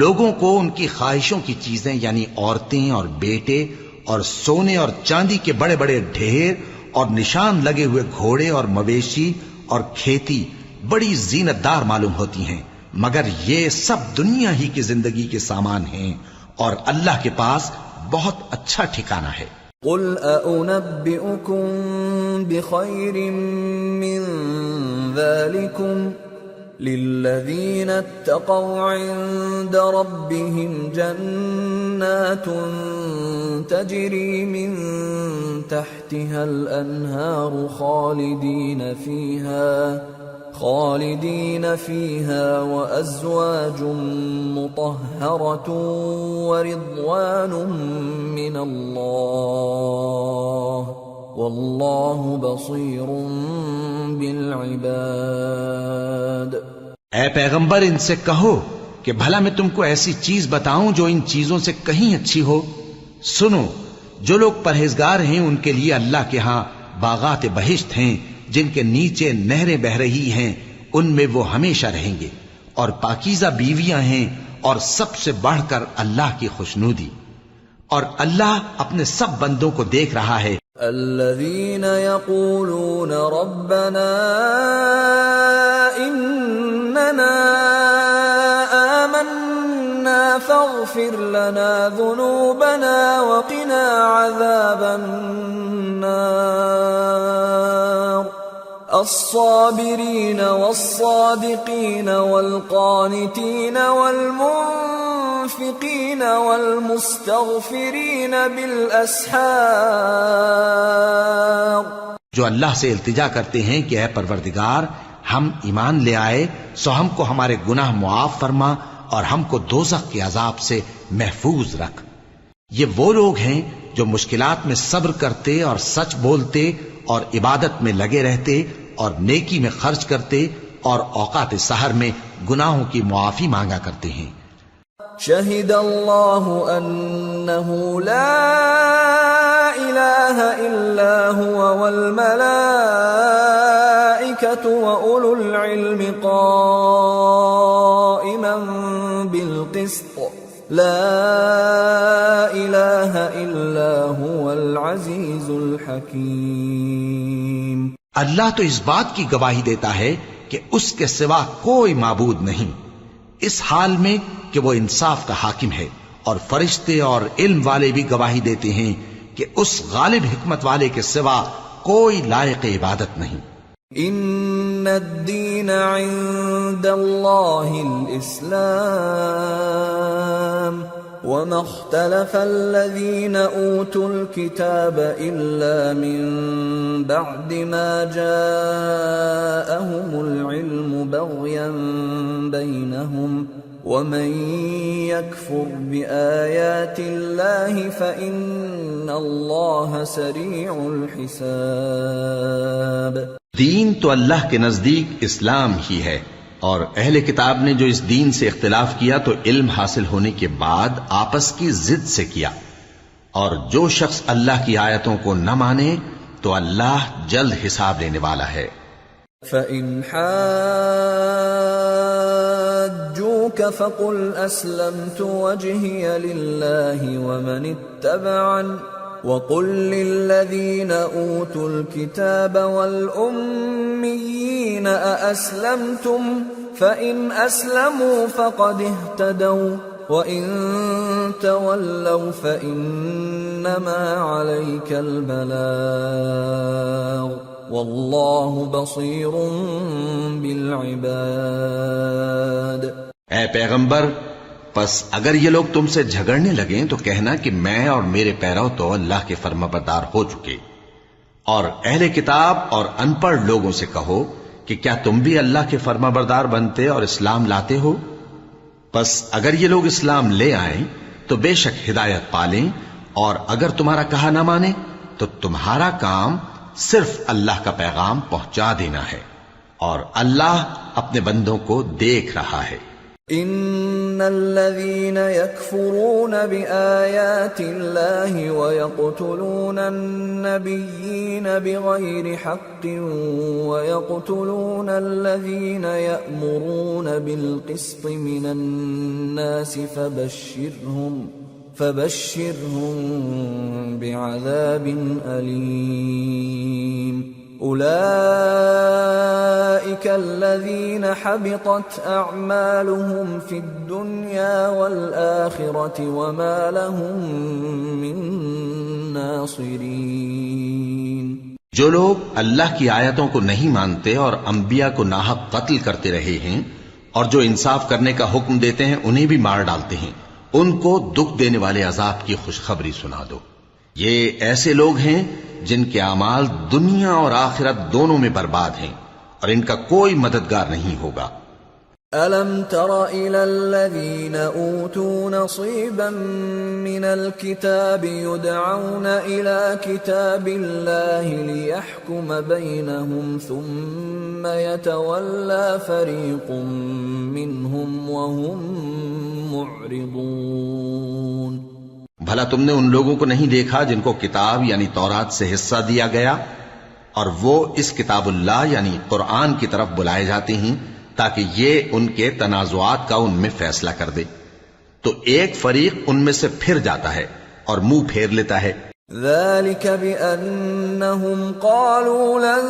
لوگوں کو ان کی خواہشوں کی چیزیں یعنی عورتیں اور بیٹے اور سونے اور چاندی کے بڑے بڑے ڈھیر اور نشان لگے ہوئے گھوڑے اور مویشی اور کھیتی بڑی زینت دار معلوم ہوتی ہیں، مگر یہ سب دنیا ہی کی زندگی کے سامان ہیں، اور اللہ کے پاس بہت اچھا ٹھکانہ ہے. قل أأنبئكم بخير من ذلكم للذين اتقوا عند ربهم جنات تجري من تحتها الأنهار خالدين فيها وأزواج مطهرة ورضوان من الله والله بصير بالعباد. اے پیغمبر ان سے کہو کہ بھلا میں تم کو ایسی چیز بتاؤں جو ان چیزوں سے کہیں اچھی ہو. سنو، جو لوگ پرہیزگار ہیں ان کے لیے اللہ کے ہاں باغات بہشت ہیں جن کے نیچے نہریں بہ رہی ہیں، ان میں وہ ہمیشہ رہیں گے، اور پاکیزہ بیویاں ہیں، اور سب سے بڑھ کر اللہ کی خوشنودی. اور اللہ اپنے سب بندوں کو دیکھ رہا ہے. الذين يقولون ربنا إننا آمنا فاغفر لنا ذنوبنا وقنا عذاب النار. الصابرين والصادقين والقانتين والمنفقين والمستغفرين بالأسحار. جو اللہ سے التجا کرتے ہیں کہ اے پروردگار ہم ایمان لے آئے سو ہم کو ہمارے گناہ معاف فرما، اور ہم کو دوزخ کے عذاب سے محفوظ رکھ۔ یہ وہ لوگ ہیں جو مشکلات میں صبر کرتے اور سچ بولتے اور عبادت میں لگے رہتے اور نیکی میں خرچ کرتے اور اوقات سحر میں گناہوں کی معافی مانگا کرتے ہیں۔ شہد اللہ انہ لا الہ الا هو والملائکۃ واولو العلم قائما بالقسط لا الہ الا هو العزیز الحکیم۔ اللہ تو اس بات کی گواہی دیتا ہے کہ اس کے سوا کوئی معبود نہیں، اس حال میں کہ وہ انصاف کا حاکم ہے، اور فرشتے اور علم والے بھی گواہی دیتے ہیں کہ اس غالب حکمت والے کے سوا کوئی لائق عبادت نہیں۔ ان الدین عند اللہ الاسلام وما اختلف الذين اوتوا الكتاب الا من بعد ما جاءهم العلم بغيا بينهم ومن يكفر بآيات الله فإن الله سريع الحساب۔ دین تو اللہ کے نزدیک اسلام ہی ہے، اور اہل کتاب نے جو اس دین سے اختلاف کیا تو علم حاصل ہونے کے بعد آپس کی ضد سے کیا، اور جو شخص اللہ کی آیتوں کو نہ مانے تو اللہ جلد حساب لینے والا ہے۔ فَإِنْ حَاجُّوكَ فَقُلْ أَسْلَمْتُ وَجْهِيَ لِلَّهِ وَمَنِ اتَّبَعَنِ وَقُلْ لِلَّذِينَ أُوتُوا الْكِتَابَ وَالْأُمِّيِّينَ أَأَسْلَمْتُمْ فَإِنْ أَسْلَمُوا فَقَدِ اهْتَدَوْا وَإِنْ تَوَلَّوْا فَإِنَّمَا عَلَيْكَ الْبَلَاغُ وَاللَّهُ بَصِيرٌ بِالْعِبَادِ۔ اے پیغمبر، پس اگر یہ لوگ تم سے جھگڑنے لگیں تو کہنا کہ میں اور میرے پیرو تو اللہ کے فرمانبردار ہو چکے، اور اہل کتاب اور ان پڑھ لوگوں سے کہو کہ کیا تم بھی اللہ کے فرمانبردار بنتے اور اسلام لاتے ہو؟ پس اگر یہ لوگ اسلام لے آئیں تو بے شک ہدایت پالیں، اور اگر تمہارا کہا نہ مانے تو تمہارا کام صرف اللہ کا پیغام پہنچا دینا ہے، اور اللہ اپنے بندوں کو دیکھ رہا ہے۔ ان الذين يكفرون بآيات الله ويقتلون النبيين بغير حق ويقتلون الذين يأمرون بالقسط من الناس فبشرهم بعذاب أليم۔ أولئك الذين حبطت أعمالهم في الدنيا والآخرة وما لهم من ناصرين۔ جو لوگ اللہ کی آیتوں کو نہیں مانتے اور انبیاء کو ناحق قتل کرتے رہے ہیں، اور جو انصاف کرنے کا حکم دیتے ہیں انہیں بھی مار ڈالتے ہیں، ان کو دکھ دینے والے عذاب کی خوشخبری سنا دو۔ یہ ایسے لوگ ہیں جن کے اعمال دنیا اور آخرت دونوں میں برباد ہیں، اور ان کا کوئی مددگار نہیں ہوگا۔ أَلَمْ تَرَ إِلَى الَّذِينَ أُوتُوا نَصِيبًا مِنَ الْكِتَابِ يُدْعَوْنَ إِلَى كِتَابِ اللَّهِ لِيَحْكُمَ بَيْنَهُمْ ثُمَّ يَتَوَلَّى فَرِيقٌ مِّنْهُمْ وَهُمْ مُعْرِضُونَ۔ بھلا تم نے ان لوگوں کو نہیں دیکھا جن کو کتاب یعنی تورات سے حصہ دیا گیا، اور وہ اس کتاب اللہ یعنی قرآن کی طرف بلائے جاتے ہیں تاکہ یہ ان کے تنازعات کا ان میں فیصلہ کر دے، تو ایک فریق ان میں سے پھر جاتا ہے اور منہ پھیر لیتا ہے۔ ذلك بأنهم قالوا لن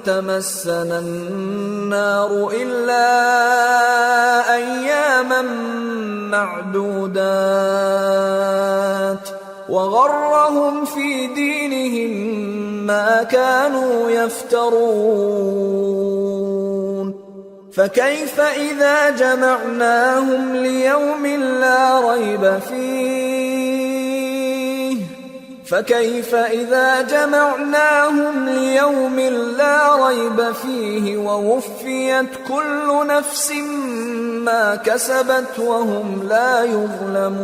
تمسنا النار إلا أياما معدودات وغرهم في دينهم ما كانوا يفترون فكيف إذا جمعناهم ليوم لا ريب فيه ووفيت كل نفس ما كسبت وهم لا يظلمون۔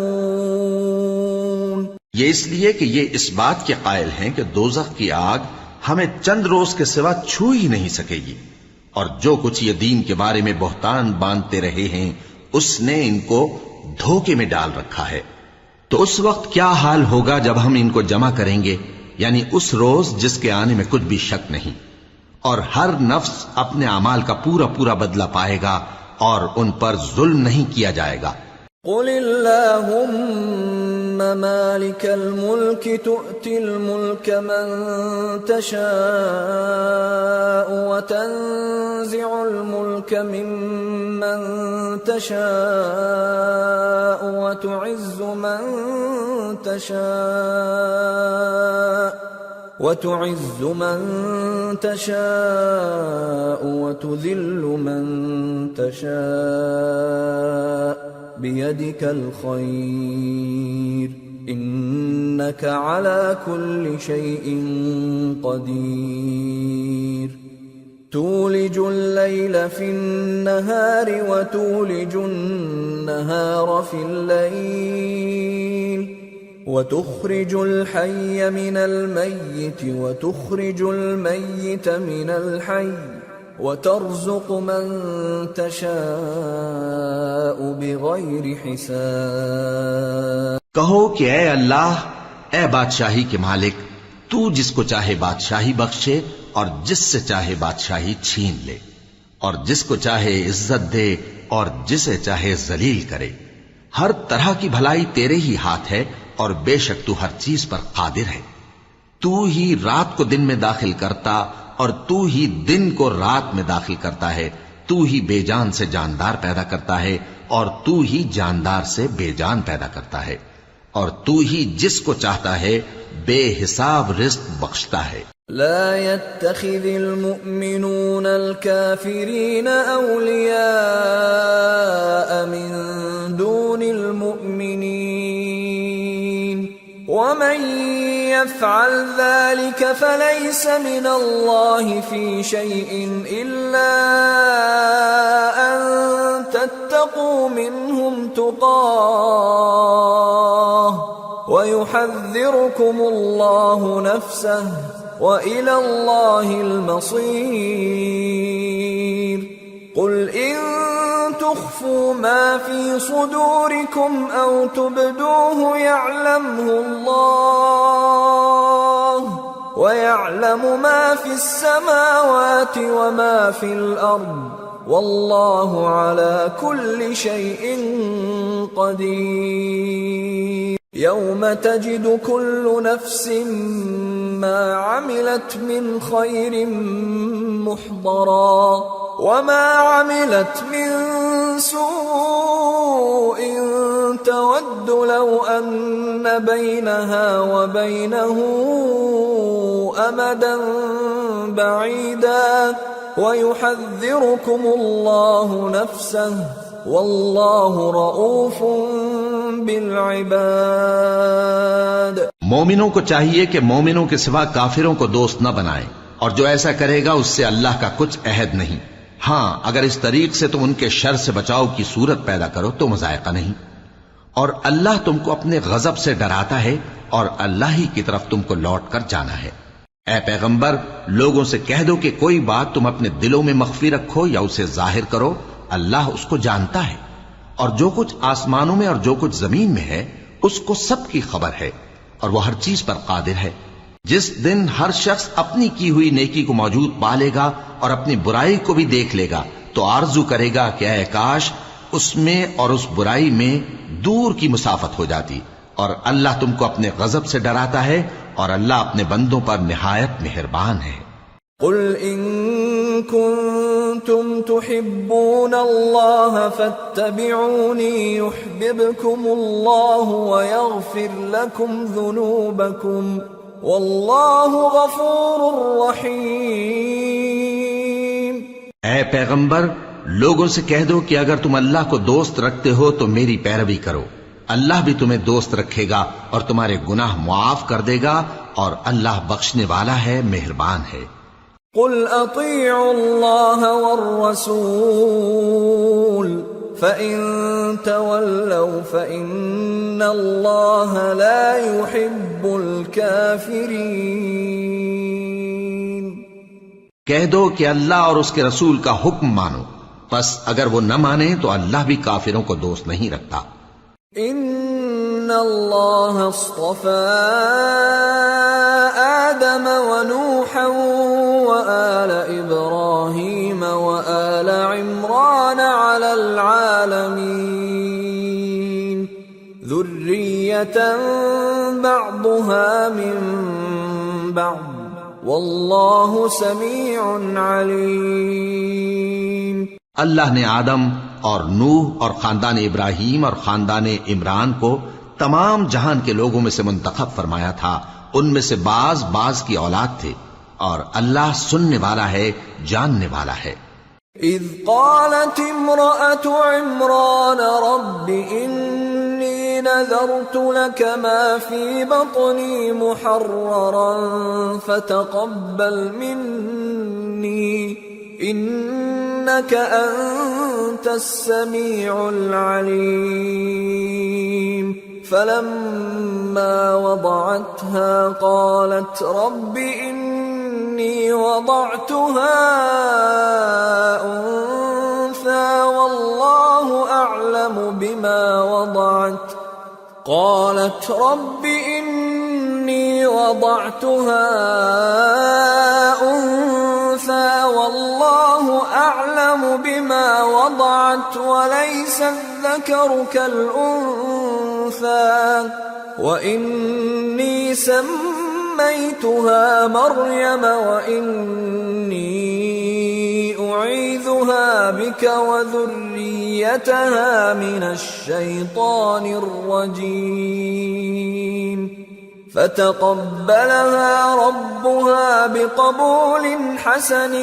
یہ اس لیے کہ یہ اس بات کے قائل ہیں کہ دوزخ کی آگ ہمیں چند روز کے سوا چھو ہی نہیں سکے گی، اور جو کچھ یہ دین کے بارے میں بہتان باندھتے رہے ہیں اس نے ان کو دھوکے میں ڈال رکھا ہے۔ تو اس وقت کیا حال ہوگا جب ہم ان کو جمع کریں گے، یعنی اس روز جس کے آنے میں کچھ بھی شک نہیں، اور ہر نفس اپنے اعمال کا پورا پورا بدلہ پائے گا اور ان پر ظلم نہیں کیا جائے گا۔ قل اللهم مالك الملك تؤتي الملك من تشاء وتنزع الملك ممن تشاء وتعز من تشاء وتذل من تشاء بيدك الخير إنك على كل شيء قدير تولج الليل في النهار وتولج النهار في الليل وتخرج الحي من الميت وتخرج الميت من الحي وترزق من تشاء بغیر حساب۔ کہو کہ اے اللہ، اے بادشاہی کے مالک، تو جس کو چاہے بادشاہی بخشے اور جس سے چاہے بادشاہی چھین لے، اور جس کو چاہے عزت دے اور جسے چاہے ذلیل کرے۔ ہر طرح کی بھلائی تیرے ہی ہاتھ ہے اور بے شک تو ہر چیز پر قادر ہے۔ تو ہی رات کو دن میں داخل کرتا اور تو ہی دن کو رات میں داخل کرتا ہے، تو ہی بے جان سے جاندار پیدا کرتا ہے اور تو ہی جاندار سے بے جان پیدا کرتا ہے، اور تو ہی جس کو چاہتا ہے بے حساب رزق بخشتا ہے۔ لا يتخذ المؤمنون الكافرين أولياء من دون المؤمنين ومن يفعل ذلك فليس من الله في شيء إلا أن تتقوا منهم تقاه ويحذركم الله نفسه وإلى الله المصير۔ قل إن تخفوا ما في صدوركم أو تبدوه يعلمه الله ويعلم ما في السماوات وما في الأرض والله على كل شيء قدير۔ يوم تجد كل نفس ما عملت من خير محضرا وما عملت من سوء تود لو أن بينها وبينه أمدا بعيدا ويحذركم الله نفسه والله رؤوف بالعباد۔ مومنوں کو چاہیے کہ مومنوں کے سوا کافروں کو دوست نہ بنائیں، اور جو ایسا کرے گا اس سے اللہ کا کچھ عہد نہیں۔ ہاں، اگر اس طریق سے تم ان کے شر سے بچاؤ کی صورت پیدا کرو تو مذائقہ نہیں، اور اللہ تم کو اپنے غضب سے ڈراتا ہے اور اللہ ہی کی طرف تم کو لوٹ کر جانا ہے۔ اے پیغمبر، لوگوں سے کہہ دو کہ کوئی بات تم اپنے دلوں میں مخفی رکھو یا اسے ظاہر کرو، اللہ اس کو جانتا ہے، اور جو کچھ آسمانوں میں اور جو کچھ زمین میں ہے اس کو سب کی خبر ہے، اور وہ ہر چیز پر قادر ہے۔ جس دن ہر شخص اپنی کی ہوئی نیکی کو موجود پا لے گا اور اپنی برائی کو بھی دیکھ لے گا تو آرزو کرے گا کہ اے کاش اس میں اور اس برائی میں دور کی مسافت ہو جاتی، اور اللہ تم کو اپنے غضب سے ڈراتا ہے اور اللہ اپنے بندوں پر نہایت مہربان ہے۔ قل ان کنتم تحبون اللہ فاتبعونی یحببکم اللہ ویغفر لکم ذنوبکم واللہ غفور رحیم۔ اے پیغمبر، لوگوں سے کہہ دو کہ اگر تم اللہ کو دوست رکھتے ہو تو میری پیروی کرو، اللہ بھی تمہیں دوست رکھے گا اور تمہارے گناہ معاف کر دے گا، اور اللہ بخشنے والا ہے، مہربان ہے۔ قل اطیعوا اللہ والرسول فَإِن تَوَلَّوْا فَإِنَّ اللَّهَ لَا يُحِبُّ الْكَافِرِينَ۔ کہہ دو کہ اللہ اور اس کے رسول کا حکم مانو، پس اگر وہ نہ مانے تو اللہ بھی کافروں کو دوست نہیں رکھتا۔ ان اللہ اصطفى آدم ونوحا وآل ابراہیم وآل عمران على العالمین ذریة بعضها من بعض واللہ سمیع علیم۔ اللہ نے آدم اور نوح اور خاندان ابراہیم اور خاندان عمران کو تمام جہان کے لوگوں میں سے منتخب فرمایا تھا، ان میں سے بعض کی اولاد تھے، اور اللہ سننے والا ہے، جاننے والا ہے۔ اذ قالت امرأة عمران رب انی نذرت لك ما في بطني محررا فتقبل مني انك انت السميع العليم فلما وضعتها قالت رب إني وضعتها أنثى والله أعلم بما وضعت قالت رب إني وضعتها أنثى والله أعلم بما وضعت وليس الذكر كالأنثى وإني سميتها مريم وإني أعيذها بك وذريتها من الشيطان الرجيم فتقبلها ربها بقبول حسن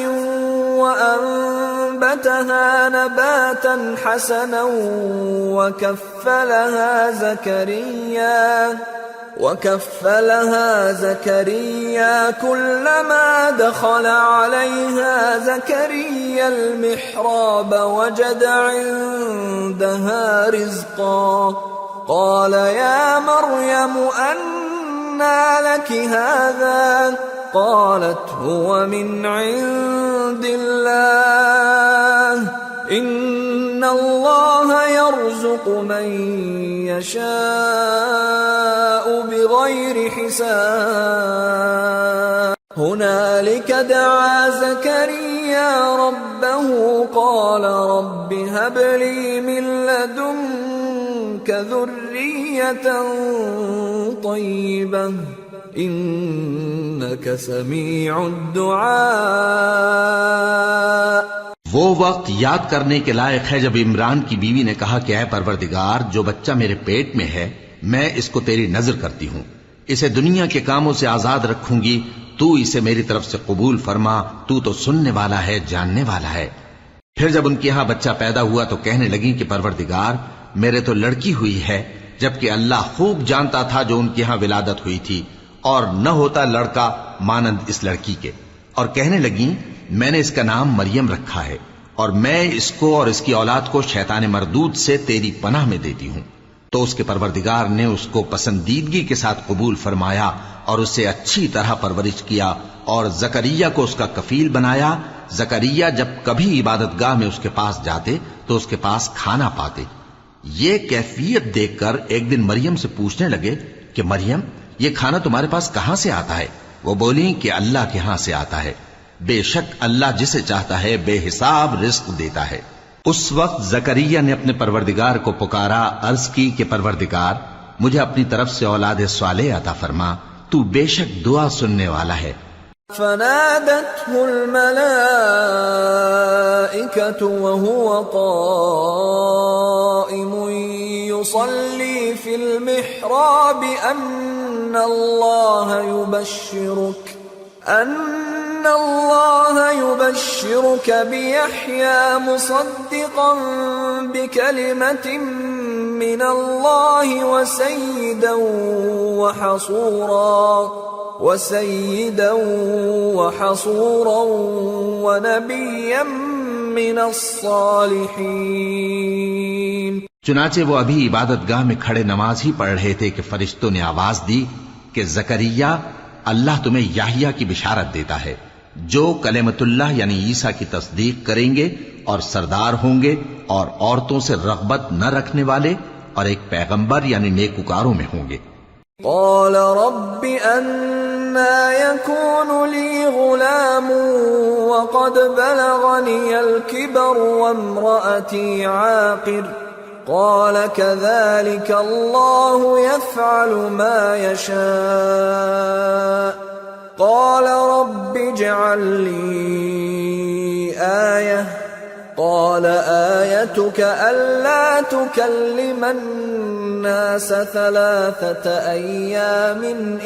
وأنبتها نباتا حسنا وكفلها زكريا كلما دخل عليها زكريا المحراب وجد عندها رزقا قال يا مريم أنى لك هذا قالت هو من عند الله إن الله يرزق من يشاء بغير حساب هنالك دعا زكريا ربه قال رب هب لي من لدنك ذرية طيبة إنك سميع الدعاء۔ وہ وقت یاد کرنے کے لائق ہے جب عمران کی بیوی نے کہا کہ اے پروردگار، جو بچہ میرے پیٹ میں ہے میں اس کو تیری نذر کرتی ہوں، اسے دنیا کے کاموں سے آزاد رکھوں گی، تو اسے میری طرف سے قبول فرما، تو سننے والا ہے، جاننے والا ہے۔ پھر جب ان کے ہاں بچہ پیدا ہوا تو کہنے لگی کہ پروردگار میرے تو لڑکی ہوئی ہے، جبکہ اللہ خوب جانتا تھا جو ان کے ہاں ولادت ہوئی تھی، اور نہ ہوتا لڑکا مانند اس لڑکی کے، اور کہنے لگیں میں نے اس کا نام مریم رکھا ہے، اور میں اس کو اور اس کی اولاد کو شیطان مردود سے تیری پناہ میں دیتی ہوں۔ تو اس کے پروردگار نے اس کو پسندیدگی کے ساتھ قبول فرمایا اور اسے اچھی طرح پرورش کیا، اور زکریا کو اس کا کفیل بنایا۔ زکریا جب کبھی عبادت گاہ میں اس کے پاس جاتے تو اس کے پاس کھانا پاتے۔ یہ کیفیت دیکھ کر ایک دن مریم سے پوچھنے لگے کہ مریم، یہ کھانا تمہارے پاس کہاں سے آتا ہے؟ وہ بولی کہ اللہ کے ہاں سے آتا ہے، بے شک اللہ جسے چاہتا ہے بے حساب رزق دیتا ہے۔ اس وقت زکریا نے اپنے پروردگار کو پکارا، عرض کی کہ پروردگار مجھے اپنی طرف سے اولاد صالح عطا فرما، تو بے شک دعا سننے والا ہے۔ فنادته الملائكة وهو قائم يصلي في المحراب أن الله يبشرك بيحيى مصدقا بكلمة من الله وسيدا وحصورا ونبيا من الصالحين. چنانچہ وہ ابھی عبادت گاہ میں کھڑے نماز ہی پڑھ رہے تھے کہ فرشتوں نے آواز دی کہ زکریا، اللہ تمہیں یحییٰ کی بشارت دیتا ہے جو کلمۃ اللہ یعنی عیسیٰ کی تصدیق کریں گے اور سردار ہوں گے اور عورتوں سے رغبت نہ رکھنے والے اور ایک پیغمبر یعنی نیکوکاروں میں ہوں گے. قال رب أنا يكون لي غلام وقد بلغني الكبر وامرأتي عاقر قال كذلك الله يفعل ما يشاء قال رب اجعل لي آية قال آيتك ألا تكلم الناس 3 أيام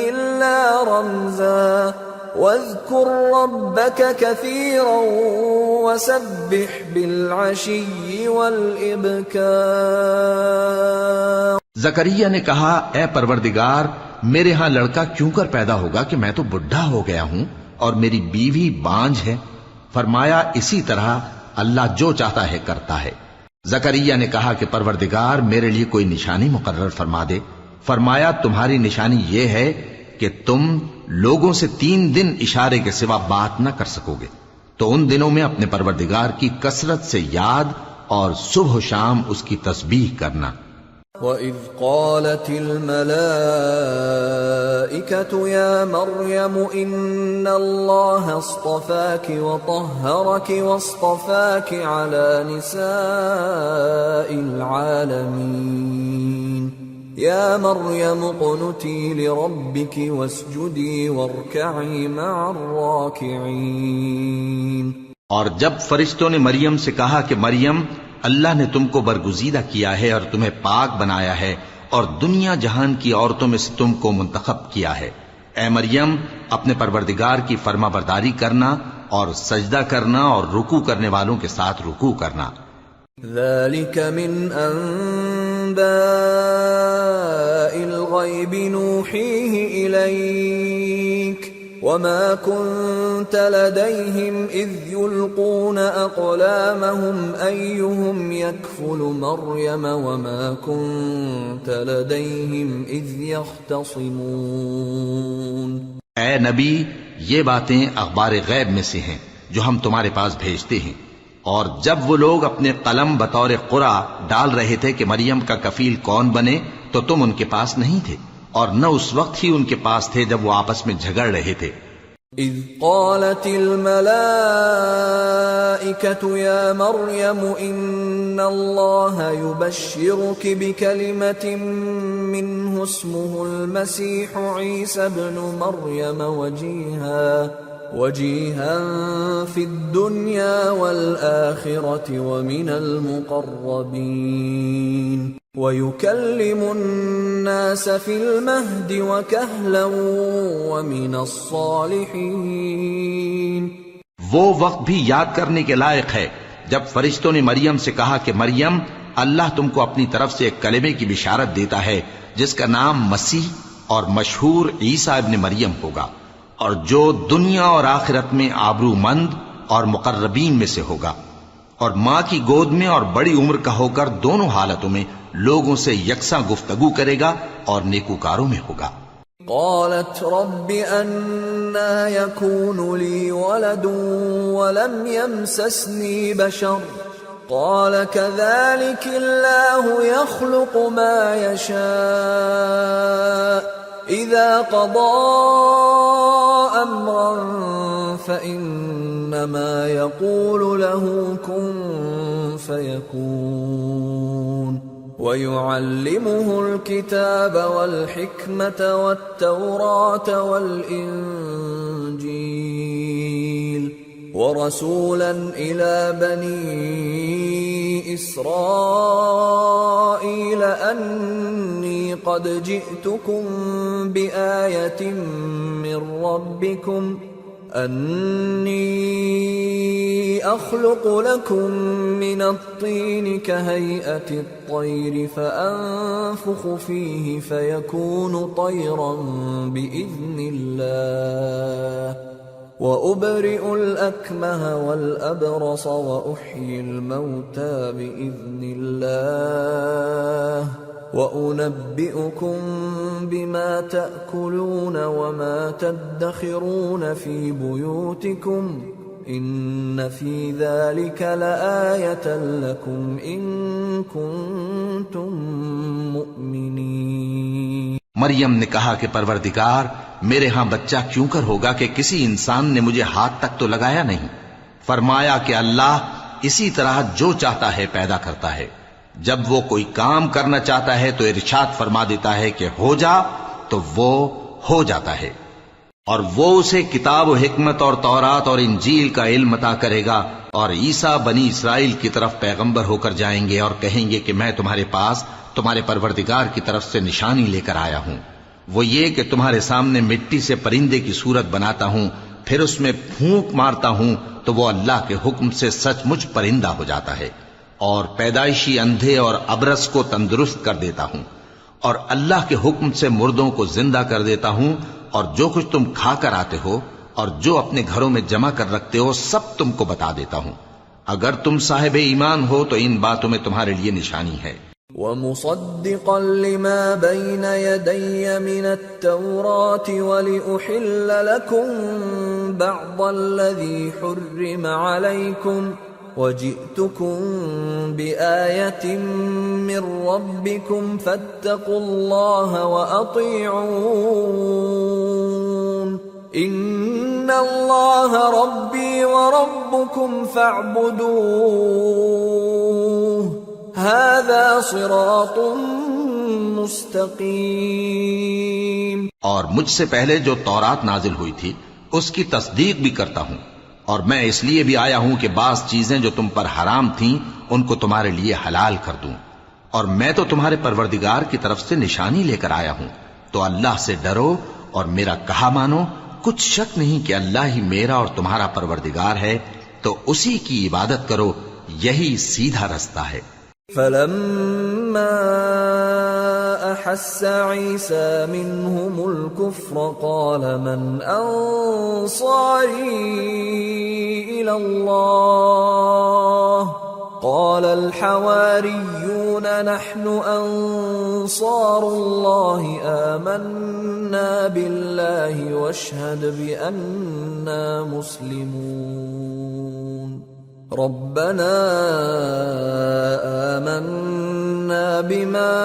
إلا رمزا واذكر ربك كثيرا وسبح بالعشي والإبكار. زکریا نے کہا، اے پروردگار، میرے ہاں لڑکا کیوں کر پیدا ہوگا کہ میں تو بڈھا ہو گیا ہوں اور میری بیوی بانجھ ہے. فرمایا اسی طرح اللہ جو چاہتا ہے کرتا ہے. زکریا نے کہا کہ پروردگار میرے لیے کوئی نشانی مقرر فرما دے. فرمایا تمہاری نشانی یہ ہے کہ تم لوگوں سے 3 دن اشارے کے سوا بات نہ کر سکو گے، تو ان دنوں میں اپنے پروردگار کی کثرت سے یاد اور صبح و شام اس کی تسبیح کرنا. وَإِذْ قَالَتِ الْمَلَائِكَةُ يَا مَرْيَمُ إِنَّ اللَّهَ اصْطَفَاكِ وَطَهَّرَكِ وَاصْطَفَاكِ عَلَى نِسَاءِ الْعَالَمِينَ يَا مَرْيَمُ اقْنُتِي لِرَبِّكِ وَاسْجُدِي وَارْكَعِي مَعَ الرَّاكِعِينَ. اور جب فرشتوں نے مریم سے کہا کہ مریم، اللہ نے تم کو برگزیدہ کیا ہے اور تمہیں پاک بنایا ہے اور دنیا جہان کی عورتوں میں سے تم کو منتخب کیا ہے، اے مریم اپنے پروردگار کی فرما برداری کرنا اور سجدہ کرنا اور رکوع کرنے والوں کے ساتھ رکوع کرنا. ذَلِكَ مِنْ أَنْبَاءِ الْغَيْبِ نُوحِيهِ إِلَيْكَ وَمَا كُنْتَ لَدَيْهِمْ إِذْ يُلْقُونَ أَقْلَامَهُمْ أَيُّهُمْ يَكْفُلُ مَرْيَمَ وَمَا كُنْتَ لَدَيْهِمْ إِذْ يَخْتَصِمُونَ. اے نبی، یہ باتیں اخبار غیب میں سے ہیں جو ہم تمہارے پاس بھیجتے ہیں، اور جب وہ لوگ اپنے قلم بطور قرعہ ڈال رہے تھے کہ مریم کا کفیل کون بنے تو تم ان کے پاس نہیں تھے، اور نہ اس وقت ہی ان کے پاس تھے جب وہ آپس میں جھگڑ رہے تھے. اذ قالت الملائكة يا مريم ان الله يبشرك بكلمة منه اسمه المسيح عيسى ابن مريم وجيها في الدنيا والآخرة ومن المقربين وَيُكَلِّمُ النَّاسَ فِي الْمَهْدِ وَكَهْلًا وَمِنَ الصَّالِحِينَ. وہ وقت بھی یاد کرنے کے لائق ہے جب فرشتوں نے مریم سے کہا کہ مریم، اللہ تم کو اپنی طرف سے ایک کلمے کی بشارت دیتا ہے جس کا نام مسیح اور مشہور عیسیٰ ابن مریم ہوگا، اور جو دنیا اور آخرت میں آبرو مند اور مقربین میں سے ہوگا، اور ماں کی گود میں اور بڑی عمر کا ہو کر دونوں حالتوں میں لوگوں سے یکساں گفتگو کرے گا اور نیکوکاروں میں ہوگا. قالت رب أنا يكون لي ولد ولم يمسسني بشر قال كذلك الله يخلق ما يشاء إذا قضى أمرا فإنما يقول له كن فيكون. ويعلمه الكتاب والحكمة والتوراة والإنجيل ورسولا إلى بني إسرائيل أني قد جئتكم بآية من ربكم أني أخلق لكم من الطين كهيئة الطير فأنفخ فيه فيكون طيرا بإذن الله وَأُبْرِئُ الْأَكْمَهَ وَالْأَبْرَصَ وَأُحْيِي الْمَوْتَى بِإِذْنِ اللَّهِ وَأُنَبِّئُكُم بِمَا تَأْكُلُونَ وَمَا تَدَّخِرُونَ فِي بُيُوتِكُمْ إِنَّ فِي ذَلِكَ لَآيَةً لَكُمْ إِن كُنتُم مُؤْمِنِينَ۔ مریم نے کہا کہ پروردگار، میرے ہاں بچہ کیوں کر ہوگا کہ کسی انسان نے مجھے ہاتھ تک تو لگایا نہیں۔ فرمایا کہ اللہ اسی طرح جو چاہتا ہے پیدا کرتا ہے، جب وہ کوئی کام کرنا چاہتا ہے تو ارشاد فرما دیتا ہے کہ ہو جا، تو وہ ہو جاتا ہے۔ اور وہ اسے کتاب و حکمت اور تورات اور انجیل کا علم عطا کرے گا، اور عیسیٰ بنی اسرائیل کی طرف پیغمبر ہو کر جائیں گے اور کہیں گے کہ میں تمہارے پاس تمہارے پروردگار کی طرف سے نشانی لے کر آیا ہوں، وہ یہ کہ تمہارے سامنے مٹی سے پرندے کی صورت بناتا ہوں، پھر اس میں پھونک مارتا ہوں تو وہ اللہ کے حکم سے سچ مچ پرندہ ہو جاتا ہے، اور پیدائشی اندھے اور ابرص کو تندرست کر دیتا ہوں، اور اللہ کے حکم سے مردوں کو زندہ کر دیتا ہوں، اور جو کچھ تم کھا کر آتے ہو اور جو اپنے گھروں میں جمع کر رکھتے ہو سب تم کو بتا دیتا ہوں۔ اگر تم صاحب ایمان ہو تو ان باتوں میں تمہارے لیے نشانی ہے۔ وَمُصَدِّقًا لِمَا بَيْنَ يَدَيَّ مِنَ التَّوْرَاةِ وَلِأُحِلَّ لَكُمْ بَعْضَ الَّذِي حُرِّمَ عَلَيْكُمْ وَجِئْتُكُمْ بِآيَةٍ مِّن رَّبِّكُمْ فَاتَّقُوا اللَّهَ وَأَطِيعُونِ إِنَّ اللَّهَ رَبِّي وَرَبُّكُمْ فَاعْبُدُوهُ هَذَا صِرَاطٌ مُسْتَقِيمٌ۔ اور مجھ سے پہلے جو تورات نازل ہوئی تھی اس کی تصدیق بھی کرتا ہوں، اور میں اس لیے بھی آیا ہوں کہ بعض چیزیں جو تم پر حرام تھیں ان کو تمہارے لیے حلال کر دوں، اور میں تو تمہارے پروردگار کی طرف سے نشانی لے کر آیا ہوں، تو اللہ سے ڈرو اور میرا کہا مانو۔ کچھ شک نہیں کہ اللہ ہی میرا اور تمہارا پروردگار ہے، تو اسی کی عبادت کرو، یہی سیدھا رستہ ہے۔ فَلَمَّا أَحَسَّ عِيسَى مِنْهُمُ الْكُفْرَ قَالَ مَنْ أَنصَارِي إِلَى اللَّهِ قَالَ الْحَوَارِيُّونَ نَحْنُ أَنصَارُ اللَّهِ آمَنَّا بِاللَّهِ وَاشْهَدْ بِأَنَّا مُسْلِمُونَ رَبَّنَا آمَنَّا بِمَا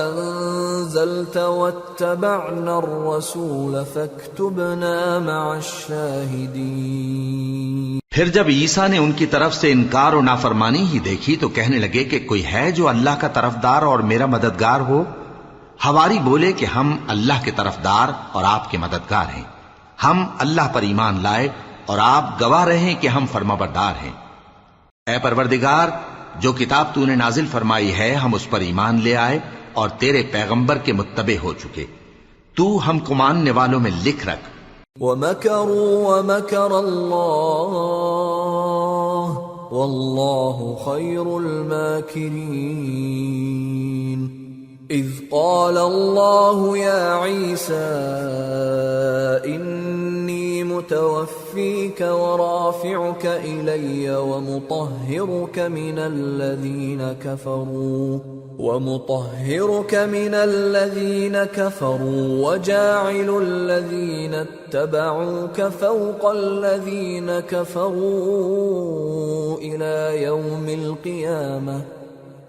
أَنزَلْتَ وَاتَّبَعْنَا الرَّسُولَ فَاكْتُبْنَا مَعَ الشَّاهِدِينَ۔ پھر جب عیسیٰ نے ان کی طرف سے انکار و نافرمانی ہی دیکھی تو کہنے لگے کہ کوئی ہے جو اللہ کا طرفدار اور میرا مددگار ہو؟ حواری بولے کہ ہم اللہ کے طرفدار اور آپ کے مددگار ہیں، ہم اللہ پر ایمان لائے اور آپ گواہ رہیں کہ ہم فرمانبردار ہیں۔ اے پروردگار، جو کتاب تو نے نازل فرمائی ہے ہم اس پر ایمان لے آئے اور تیرے پیغمبر کے متبع ہو چکے، تو ہم کو ماننے والوں میں لکھ رکھ۔ وَمَكَرُوا وَمَكَرَ اللَّهُ وَاللَّهُ خَيْرُ الْمَاكِرِينَ۔ إِذْ قَالَ اللَّهُ يَا عِيسَى إِنِّي مُتَوَفِّيكَ وَرَافِعُكَ إِلَيَّ وَمُطَهِّرُكَ مِنَ الَّذِينَ كَفَرُوا وَجَاعِلُ الَّذِينَ اتَّبَعُوكَ فَوْقَ الَّذِينَ كَفَرُوا إِلَى يَوْمِ الْقِيَامَةِ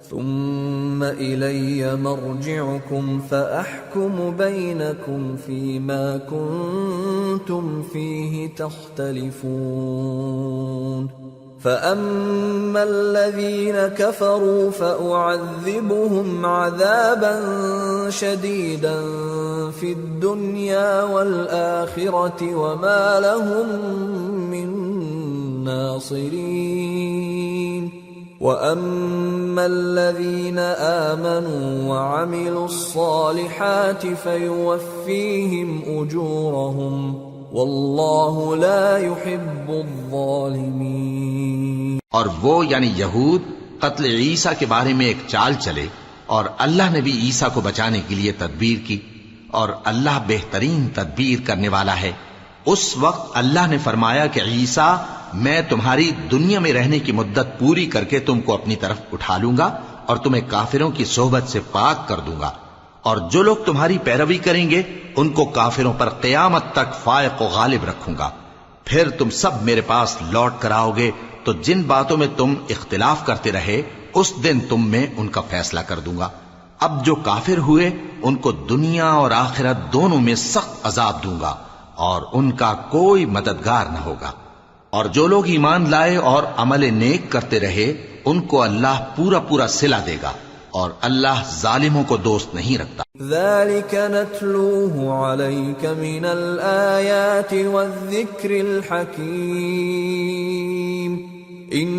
ثُمَّ إِلَيَّ مَرْجِعُكُمْ فَأَحْكُمُ بَيْنَكُمْ فِيمَا كُنتُمْ فِيهِ تَخْتَلِفُونَ فَأَمَّا الَّذِينَ كَفَرُوا فَأُعَذِّبُهُمْ عَذَابًا شَدِيدًا فِي الدُّنْيَا وَالْآخِرَةِ وَمَا لَهُم مِّن نَّاصِرِينَ وَأَمَّا الَّذِينَ آمَنُوا وَعَمِلُوا الصَّالِحَاتِ فَيُوَفِّيهِمْ أُجُورَهُمْ وَاللَّهُ لَا يُحِبُّ الظَّالِمِينَ۔ اور وہ یعنی یہود قتل عیسیٰ کے بارے میں ایک چال چلے، اور اللہ نے بھی عیسیٰ کو بچانے کے لیے تدبیر کی، اور اللہ بہترین تدبیر کرنے والا ہے۔ اس وقت اللہ نے فرمایا کہ عیسیٰ، میں تمہاری دنیا میں رہنے کی مدت پوری کر کے تم کو اپنی طرف اٹھا لوں گا اور تمہیں کافروں کی صحبت سے پاک کر دوں گا، اور جو لوگ تمہاری پیروی کریں گے ان کو کافروں پر قیامت تک فائق و غالب رکھوں گا۔ پھر تم سب میرے پاس لوٹ کر آؤ گے تو جن باتوں میں تم اختلاف کرتے رہے اس دن تم میں ان کا فیصلہ کر دوں گا۔ اب جو کافر ہوئے ان کو دنیا اور آخرت دونوں میں سخت عذاب دوں گا اور ان کا کوئی مددگار نہ ہوگا، اور جو لوگ ایمان لائے اور عمل نیک کرتے رہے ان کو اللہ پورا پورا صلہ دے گا، اور اللہ ظالموں کو دوست نہیں رکھتا۔ ذلك نتلوه عليك من الآيات والذكر الحكيم إن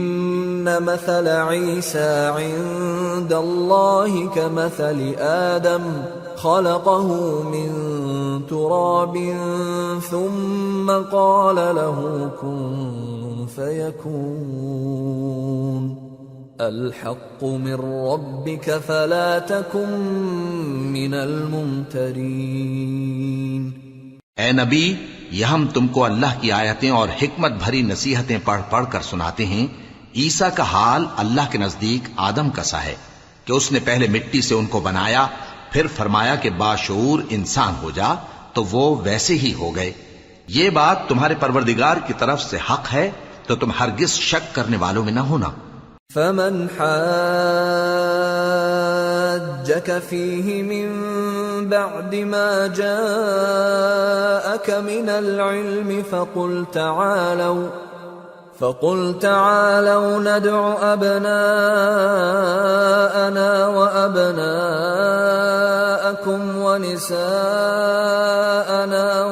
مثل عيسى عند الله كمثل آدم خلقه من تراب ثم قال له كن فيكون الحق من ربك فلا تكن من الممترين۔ اے نبی، یہ ہم تم کو اللہ کی آیتیں اور حکمت بھری نصیحتیں پڑھ پڑھ کر سناتے ہیں۔ عیسیٰ کا حال اللہ کے نزدیک آدم کا سا ہے کہ اس نے پہلے مٹی سے ان کو بنایا، پھر فرمایا کہ باشعور انسان ہو جا، تو وہ ویسے ہی ہو گئے۔ یہ بات تمہارے پروردگار کی طرف سے حق ہے، تو تم ہرگز شک کرنے والوں میں نہ ہونا۔ فمن حاجك فيه من بعد ما جاءك من العلم فقل تعالوا ندع أبناءنا وأبناءكم ونساءنا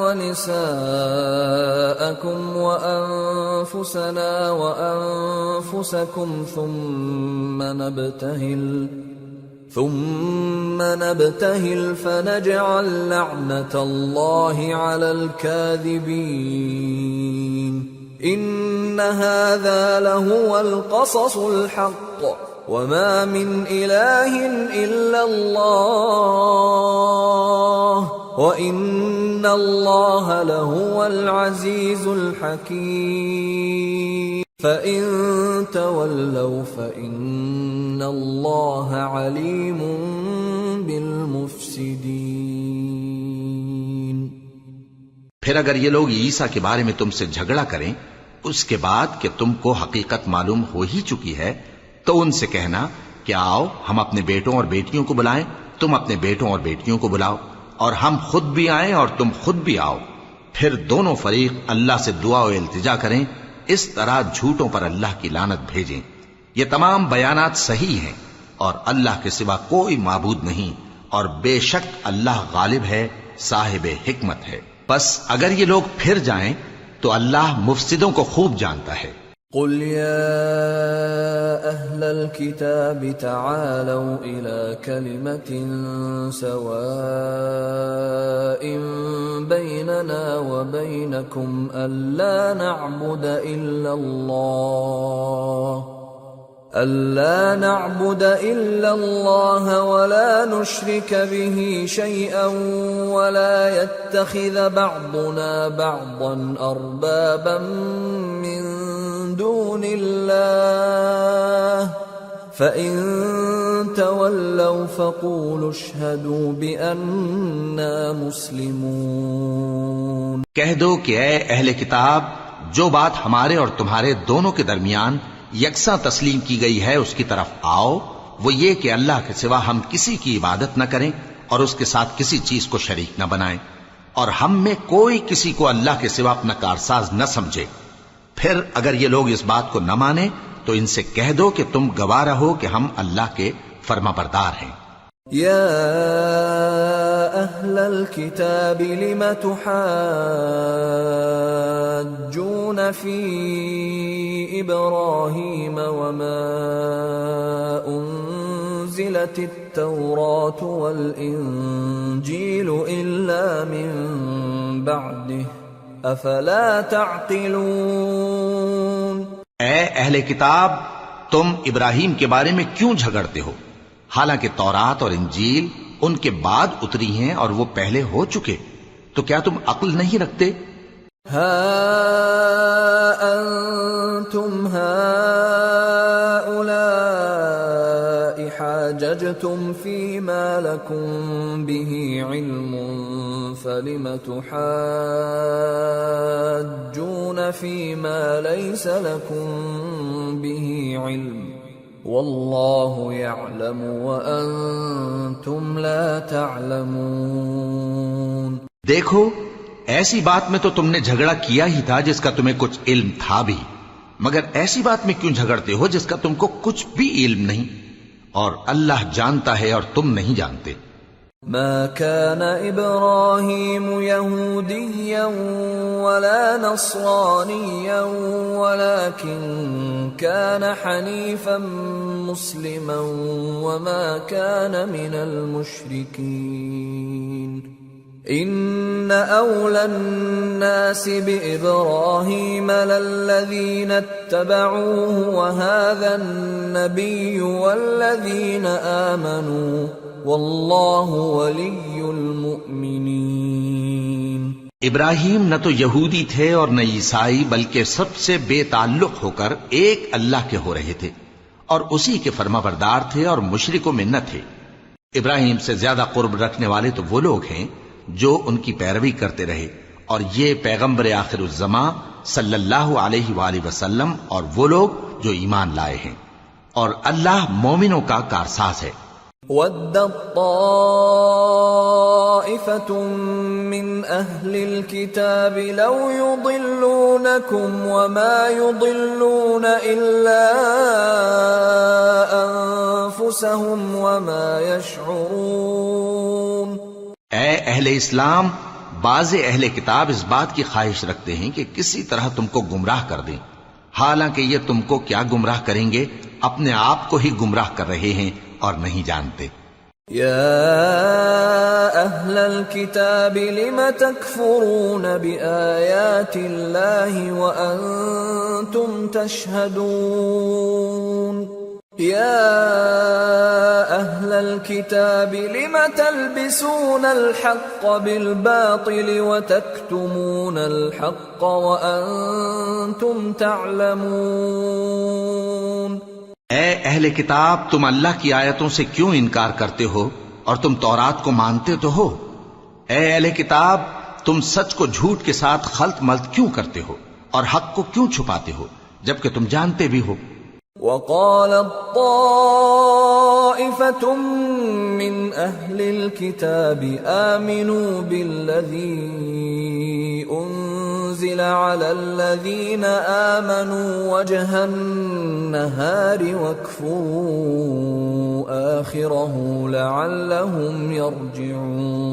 ونساءكم وأنفسنا وأنفسكم ثم نبتهل فنجعل لعنة الله على الكاذبين إن هذا لهو القصص الحق وما من إله إلا الله وإن الله لهو العزيز الحكيم فإن تولوا فإن الله عليم بالمفسدين۔ پھر اگر یہ لوگ عیسیٰ کے بارے میں تم سے جھگڑا کریں اس کے بعد کہ تم کو حقیقت معلوم ہو ہی چکی ہے، تو ان سے کہنا کہ آؤ ہم اپنے بیٹوں اور بیٹیوں کو بلائیں، تم اپنے بیٹوں اور بیٹیوں کو بلاؤ، اور ہم خود بھی آئیں اور تم خود بھی آؤ، پھر دونوں فریق اللہ سے دعا و التجا کریں، اس طرح جھوٹوں پر اللہ کی لعنت بھیجیں۔ یہ تمام بیانات صحیح ہیں اور اللہ کے سوا کوئی معبود نہیں، اور بے شک اللہ غالب ہے، صاحب حکمت ہے۔ بس اگر یہ لوگ پھر جائیں تو اللہ مفسدوں کو خوب جانتا ہے۔ قل يا أهل الكتاب تعالوا إلى كلمة سواء بيننا وبينكم ألا نعبد إلا الله ولا نشرك به شيئا ولا يتخذ بعضنا بعضا أربابا من دون الله فإن تولوا فقولوا اشهدوا بأننا مسلمون۔ کہہ دو کہ اے اہل کتاب، جو بات ہمارے اور تمہارے دونوں کے درمیان یکساں تسلیم کی گئی ہے اس کی طرف آؤ، وہ یہ کہ اللہ کے سوا ہم کسی کی عبادت نہ کریں اور اس کے ساتھ کسی چیز کو شریک نہ بنائیں، اور ہم میں کوئی کسی کو اللہ کے سوا اپنا کارساز نہ سمجھے۔ پھر اگر یہ لوگ اس بات کو نہ مانیں تو ان سے کہہ دو کہ تم گواہ رہو کہ ہم اللہ کے فرما بردار ہیں۔ يا أهل الكتاب لم تحاجون في إبراهيم وما أنزلت التوراة والإنجيل إلا من بعده أفلا تعقلون۔ اے اہل کتاب، تم ابراہیم کے بارے میں کیوں جھگڑتے ہو، حالانکہ تورات اور انجیل ان کے بعد اتری ہیں اور وہ پہلے ہو چکے، تو کیا تم عقل نہیں رکھتے؟ ها أنتم هؤلاء حاججتم فيما لكم به علم فلم تحاجون فيما ليس لكم به علم والله يعلم وأنتم لا تعلمون۔ دیکھو ایسی بات میں تو تم نے جھگڑا کیا ہی تھا جس کا تمہیں کچھ علم تھا بھی، مگر ایسی بات میں کیوں جھگڑتے ہو جس کا تم کو کچھ بھی علم نہیں، اور اللہ جانتا ہے اور تم نہیں جانتے۔ ما كان إبراهيم يهوديا ولا نصرانيا ولكن كان حنيفا مسلما وما كان من المشركين إن أولى الناس بإبراهيم للذين اتبعوه وهذا النبي والذين آمنوا واللہ ولی المؤمنین۔ ابراہیم نہ تو یہودی تھے اور نہ عیسائی، بلکہ سب سے بے تعلق ہو کر ایک اللہ کے ہو رہے تھے اور اسی کے فرما بردار تھے اور مشرکوں میں نہ تھے۔ ابراہیم سے زیادہ قرب رکھنے والے تو وہ لوگ ہیں جو ان کی پیروی کرتے رہے، اور یہ پیغمبر آخر الزماں صلی اللہ علیہ وآلہ وسلم اور وہ لوگ جو ایمان لائے ہیں، اور اللہ مومنوں کا کارساز ہے۔ وَدَّت طَّائِفَةٌ مِّنْ أَهْلِ الْكِتَابِ لَوْ يُضِلُّونَكُمْ وَمَا يُضِلُّونَ إِلَّا أَنفُسَهُمْ وَمَا يَشْعُرُونَ۔ اے اہل اسلام، بعض اہل کتاب اس بات کی خواہش رکھتے ہیں کہ کسی طرح تم کو گمراہ کر دیں، حالانکہ یہ تم کو کیا گمراہ کریں گے، اپنے آپ کو ہی گمراہ کر رہے ہیں اور نہیں جانتے۔ یا اہل الکتاب لم تکفرون بآیات اللہ وانتم تشہدون یا اہل الکتاب لم تلبسون الحق بالباطل وتکتمون الحق وانتم تعلمون۔ اے اہل کتاب، تم اللہ کی آیتوں سے کیوں انکار کرتے ہو اور تم تورات کو مانتے تو ہو؟ اے اہل کتاب، تم سچ کو جھوٹ کے ساتھ خلط ملط کیوں کرتے ہو اور حق کو کیوں چھپاتے ہو جبکہ تم جانتے بھی ہو؟ وَقَالَتْ طَائِفَةٌ مِّنْ أَهْلِ الْكِتَابِ آمِنُوا بِالَّذِي أُنزِلَ عَلَى الَّذِينَ آمَنُوا وَجْهَ النَّهَارِ وَاكْفُرُوا آخِرَهُ لَعَلَّهُمْ يَرْجِعُونَ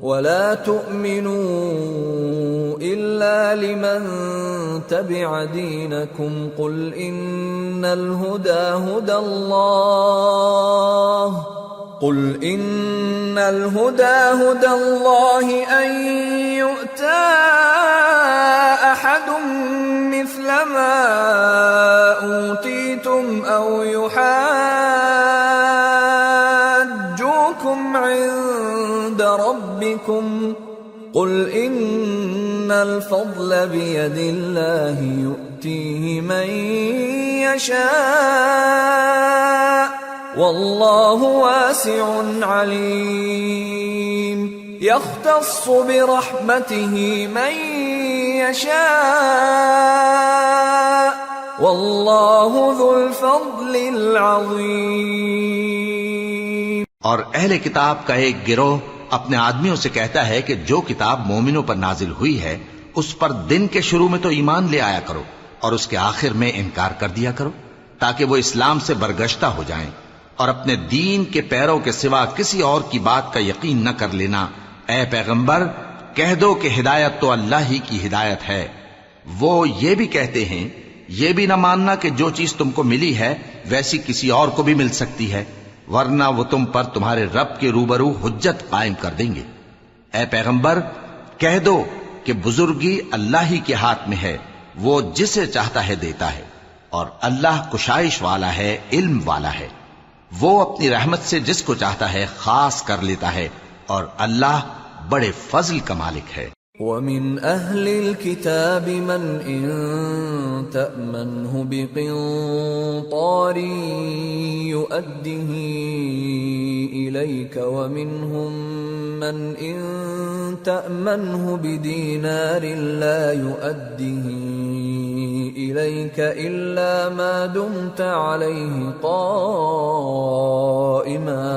وَلَا تُؤْمِنُوا إِلَّا لِمَنْ تَبِعَ دِينَكُمْ قُلْ إِنَّ الْهُدَى هُدَى اللَّهِ أَنْ يُؤْتَى أَحَدٌ مِثْلَ مَا أُوتِيتُمْ أَوْ يُحَاجُّوكُمْ عِندَ رَبِّكُمْ قُلْ إِنَّ الْفَضْلَ بِيَدِ اللَّهِ يُؤْتِيهِ مَن يَشَاءُ وَاللَّهُ وَاسِعٌ عَلِيمٌ يَخْتَصُّ بِرَحْمَتِهِ مَن يَشَاءُ وَاللَّهُ ذُو الْفَضْلِ الْعَظِيمِ۔ اور اہل کتاب کا ایک گروہ اپنے آدمیوں سے کہتا ہے کہ جو کتاب مومنوں پر نازل ہوئی ہے اس پر دن کے شروع میں تو ایمان لے آیا کرو اور اس کے آخر میں انکار کر دیا کرو، تاکہ وہ اسلام سے برگشتہ ہو جائیں، اور اپنے دین کے پیروں کے سوا کسی اور کی بات کا یقین نہ کر لینا۔ اے پیغمبر، کہہ دو کہ ہدایت تو اللہ ہی کی ہدایت ہے۔ وہ یہ بھی کہتے ہیں، یہ بھی نہ ماننا کہ جو چیز تم کو ملی ہے ویسی کسی اور کو بھی مل سکتی ہے، ورنہ وہ تم پر تمہارے رب کے روبرو حجت قائم کر دیں گے۔ اے پیغمبر، کہہ دو کہ بزرگی اللہ ہی کے ہاتھ میں ہے، وہ جسے چاہتا ہے دیتا ہے، اور اللہ کشائش والا ہے، علم والا ہے۔ وہ اپنی رحمت سے جس کو چاہتا ہے خاص کر لیتا ہے، اور اللہ بڑے فضل کا مالک ہے۔ وَمِنْ أَهْلِ الْكِتَابِ مَنْ إِنْ تَأْمَنْهُ بِقِنْطَارٍ يُؤَدِّهِ إِلَيْكَ وَمِنْهُمْ مَنْ إِنْ تَأْمَنْهُ بِدِينَارٍ لَا يُؤَدِّهِ إِلَيْكَ إِلَّا مَا دُمْتَ عَلَيْهِ قَائِمًا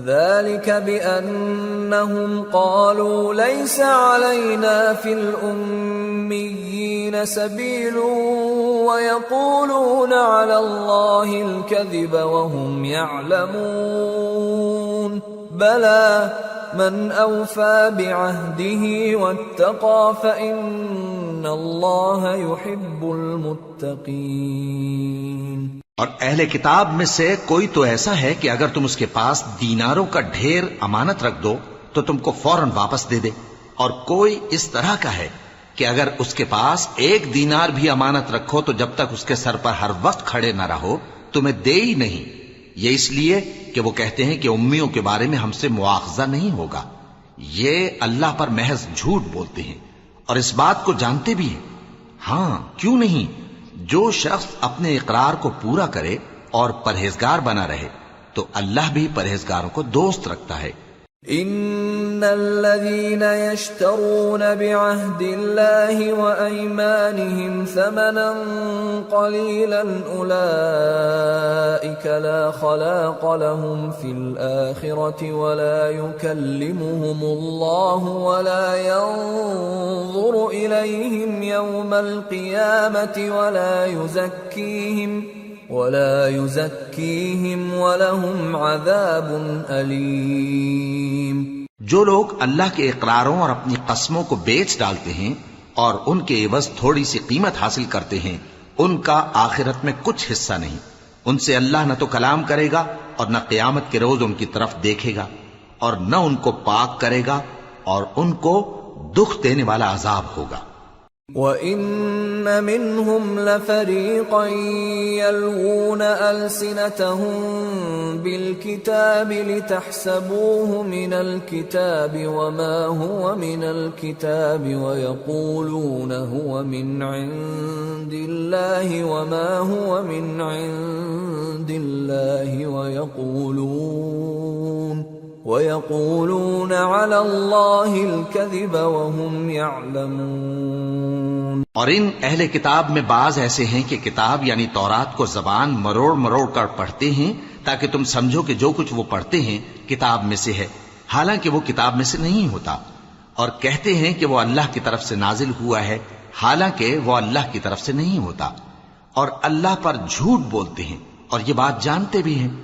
ذلك بأنهم قالوا ليس علينا في الأميين سبيل ويقولون على الله الكذب وهم يعلمون بلى من أوفى بعهده واتقى فإن الله يحب المتقين۔ اور اہل کتاب میں سے کوئی تو ایسا ہے کہ اگر تم اس کے پاس دیناروں کا ڈھیر امانت رکھ دو تو تم کو فوراً واپس دے دے، اور کوئی اس طرح کا ہے کہ اگر اس کے پاس 1 دینار بھی امانت رکھو تو جب تک اس کے سر پر ہر وقت کھڑے نہ رہو تمہیں دے ہی نہیں۔ یہ اس لیے کہ وہ کہتے ہیں کہ امیوں کے بارے میں ہم سے مواخذہ نہیں ہوگا۔ یہ اللہ پر محض جھوٹ بولتے ہیں اور اس بات کو جانتے بھی ہیں۔ ہاں کیوں نہیں، جو شخص اپنے اقرار کو پورا کرے اور پرہیزگار بنا رہے تو اللہ بھی پرہیزگاروں کو دوست رکھتا ہے۔ ان الذين يشترون بعهد الله وايمانهم ثمنا قليلا اولئك لا خلاق لهم في الاخره ولا يكلمهم الله ولا ينظر اليهم يوم القيامه ولا يزكيهم ولهم عذاب أليم۔ جو لوگ اللہ کے اقراروں اور اپنی قسموں کو بیچ ڈالتے ہیں اور ان کے عوض تھوڑی سی قیمت حاصل کرتے ہیں ان کا آخرت میں کچھ حصہ نہیں۔ ان سے اللہ نہ تو کلام کرے گا اور نہ قیامت کے روز ان کی طرف دیکھے گا اور نہ ان کو پاک کرے گا اور ان کو دکھ دینے والا عذاب ہوگا۔ وَإِنَّ مِنْهُمْ لَفَرِيقًا يَلْوُونَ أَلْسِنَتَهُم بِالْكِتَابِ لِتَحْسَبُوهُ مِنَ الْكِتَابِ وَمَا هُوَ مِنَ الْكِتَابِ وَيَقُولُونَ هُوَ مِنْ عِندِ اللَّهِ وَمَا هُوَ مِنْ عِندِ اللَّهِ وَيَقُولُونَ عَلَى اللَّهِ الْكَذِبَ وَهُمْ يَعْلَمُونَ۔ اور ان اہل کتاب میں بعض ایسے ہیں کہ کتاب یعنی تورات کو زبان مروڑ مروڑ کر پڑھتے ہیں تاکہ تم سمجھو کہ جو کچھ وہ پڑھتے ہیں کتاب میں سے ہے، حالانکہ وہ کتاب میں سے نہیں ہوتا، اور کہتے ہیں کہ وہ اللہ کی طرف سے نازل ہوا ہے، حالانکہ وہ اللہ کی طرف سے نہیں ہوتا، اور اللہ پر جھوٹ بولتے ہیں اور یہ بات جانتے بھی ہیں۔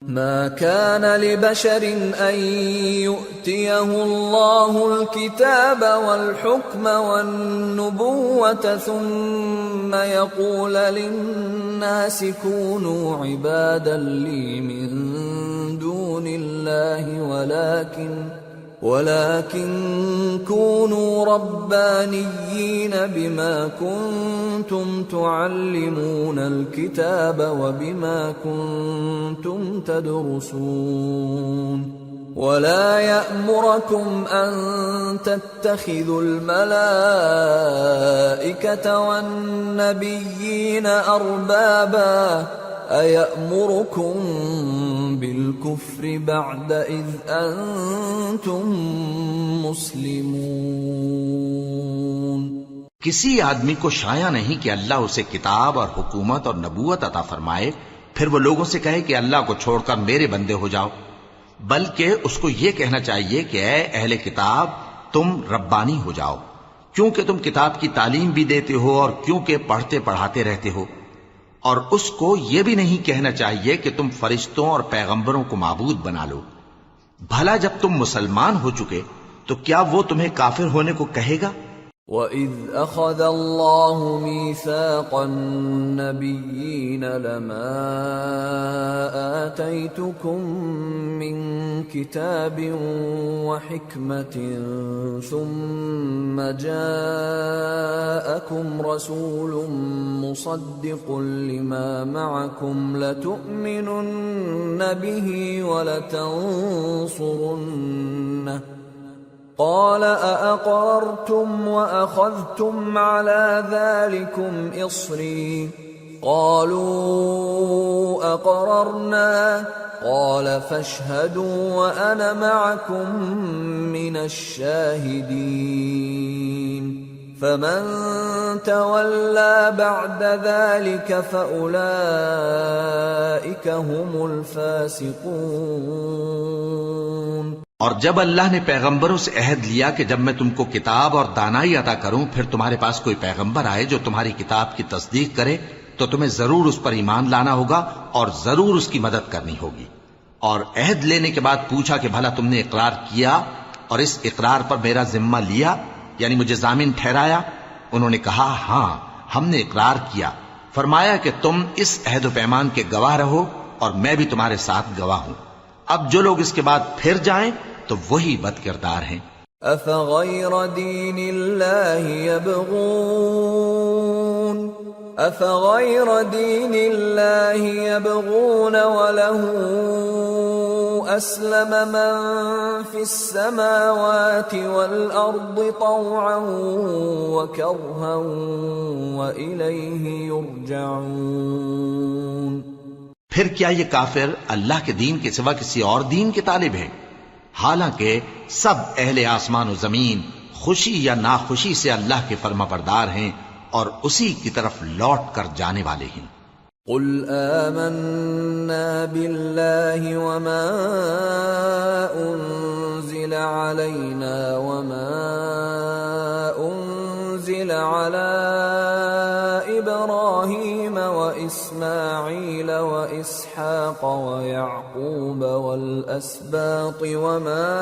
ما كان لبشر أن يؤتيه الله الكتاب والحكم والنبوة ثم يقول للناس كونوا عبادا لي من دون الله ولكن كونوا ربانيين بما كنتم تعلمون الكتاب وبما كنتم تدرسون ولا يأمركم أن تتخذوا الملائكة والنبيين أربابا أَيَأْمُرُكُمْ بِالْكُفْرِ بَعْدَ إِذْ أَنْتُمْ مُسْلِمُونَ۔ کسی آدمی کو شایع نہیں کہ اللہ اسے کتاب اور حکومت اور نبوت عطا فرمائے پھر وہ لوگوں سے کہے کہ اللہ کو چھوڑ کر میرے بندے ہو جاؤ، بلکہ اس کو یہ کہنا چاہیے کہ اے اہل کتاب تم ربانی ہو جاؤ، کیونکہ تم کتاب کی تعلیم بھی دیتے ہو اور کیونکہ پڑھتے پڑھاتے رہتے ہو، اور اس کو یہ بھی نہیں کہنا چاہیے کہ تم فرشتوں اور پیغمبروں کو معبود بنا لو۔ بھلا جب تم مسلمان ہو چکے تو کیا وہ تمہیں کافر ہونے کو کہے گا؟ وَإِذْ أَخَذَ اللَّهُ مِيثَاقَ النَّبِيِّينَ لَمَا آتَيْتُكُم مِّن كِتَابٍ وَحِكْمَةٍ ثُمَّ جَاءَكُمْ رَسُولٌ مُصَدِّقٌ لِّمَا مَعَكُمْ لَتُؤْمِنُنَّ بِهِ وَلَتَنصُرُنَّهُ قال أأقررتم وأخذتم على ذلكم إصري قالوا أقررنا قال فاشهدوا وأنا معكم من الشاهدين فمن تولى بعد ذلك فأولئك هم الفاسقون۔ اور جب اللہ نے پیغمبروں سے عہد لیا کہ جب میں تم کو کتاب اور دانائی عطا کروں پھر تمہارے پاس کوئی پیغمبر آئے جو تمہاری کتاب کی تصدیق کرے تو تمہیں ضرور اس پر ایمان لانا ہوگا اور ضرور اس کی مدد کرنی ہوگی۔ اور عہد لینے کے بعد پوچھا کہ بھلا تم نے اقرار کیا اور اس اقرار پر میرا ذمہ لیا، یعنی مجھے ضامن ٹھہرایا؟ انہوں نے کہا ہاں ہم نے اقرار کیا۔ فرمایا کہ تم اس عہد و پیمان کے گواہ رہو اور میں بھی تمہارے ساتھ گواہ ہوں۔ اب جو لوگ اس کے بعد پھر جائیں تو وہی بد کردار ہیں۔ أفغير دين الله يبغون وله أسلم من في السماوات والأرض طوعا وكرها وإليه يرجعون۔ پھر کیا یہ کافر اللہ کے دین کے سوا کسی اور دین کے طالب ہیں؟ حالانکہ سب اہل آسمان و زمین خوشی یا ناخوشی سے اللہ کے فرما بردار ہیں اور اسی کی طرف لوٹ کر جانے والے ہیں۔ قل آمنا بالله وما أنزل علينا وما أنزل على إبراهيم وإسماعيل وإسحاق ويعقوب والأسباط وما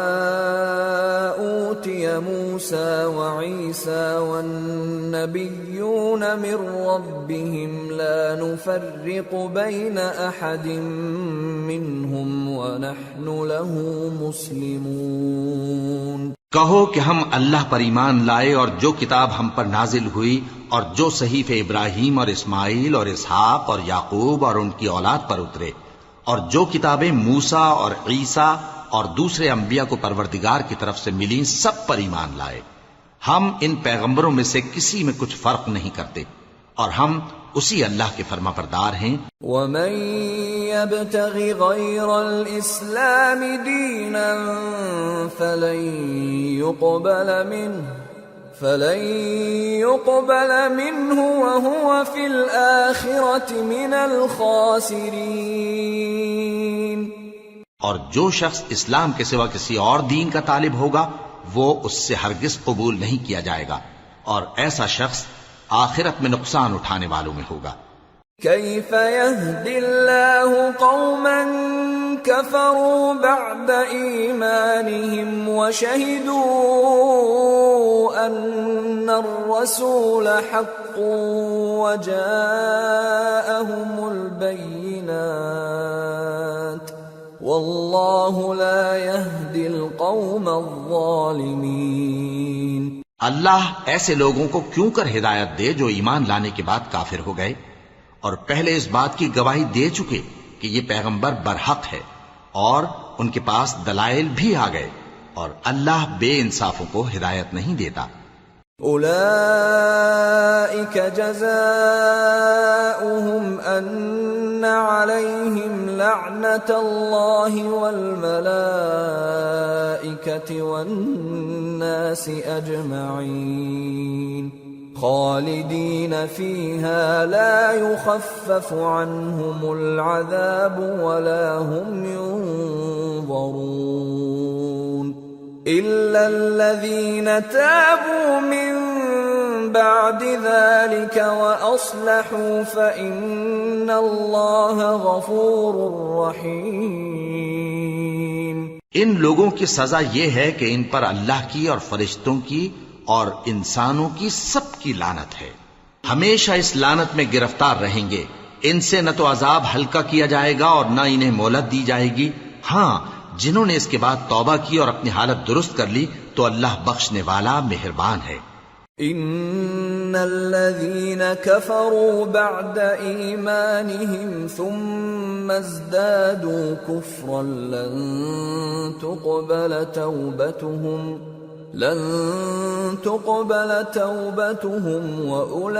أوتي موسى وعيسى والنبيون من ربهم لا نفرق بين أحد منهم ونحن له مسلمون۔ کہو کہ ہم اللہ پر ایمان لائے اور جو کتاب ہم پر نازل ہوئی اور جو صحیفے ابراہیم اور اسماعیل اور اسحاق اور یعقوب اور ان کی اولاد پر اترے اور جو کتابیں موسیٰ اور عیسیٰ اور دوسرے انبیاء کو پروردگار کی طرف سے ملیں سب پر ایمان لائے۔ ہم ان پیغمبروں میں سے کسی میں کچھ فرق نہیں کرتے اور ہم اسی اللہ کے فرما بردار ہیں۔ ومن يبتغ غير الإسلام دينا فلن يقبل منه وهو في الآخرة من الخاسرين۔ اور جو شخص اسلام کے سوا کسی اور دین کا طالب ہوگا وہ اس سے ہرگز قبول نہیں کیا جائے گا اور ایسا شخص آخرت میں نقصان اٹھانے والوں میں ہوگا۔ كيف يهدي الله قوما كفروا بعد إيمانهم وشهدوا أن الرسول حق وجاءهم البينات والله لا يهدي القوم الظالمين۔ اللہ ایسے لوگوں کو کیوں کر ہدایت دے جو ایمان لانے کے بعد کافر ہو گئے اور پہلے اس بات کی گواہی دے چکے کہ یہ پیغمبر برحق ہے اور ان کے پاس دلائل بھی آ گئے، اور اللہ بے انصافوں کو ہدایت نہیں دیتا۔ اولئک جزاؤہم ان علیہم لعنت اللہ والملائکۃ والناس اجمعین خالدین فیہا لا یخفف عنہم العذاب ولا هم ينظرون إلا الذين تابوا من بعد ذلك وأصلحوا فإن الله غفور رحيم۔ ان لوگوں کی سزا یہ ہے کہ ان پر اللہ کی اور فرشتوں کی اور انسانوں کی سب کی لعنت ہے، ہمیشہ اس لعنت میں گرفتار رہیں گے۔ ان سے نہ تو عذاب ہلکا کیا جائے گا اور نہ انہیں مہلت دی جائے گی۔ ہاں، جنہوں نے اس کے بعد توبہ کی اور اپنی حالت درست کر لی تو اللہ بخشنے والا مہربان ہے۔ ان الذين كفروا بعد ايمانهم ثم ازدادوا كفرا لن تقبل توبتهم لن تقبل توبتهم وأولئك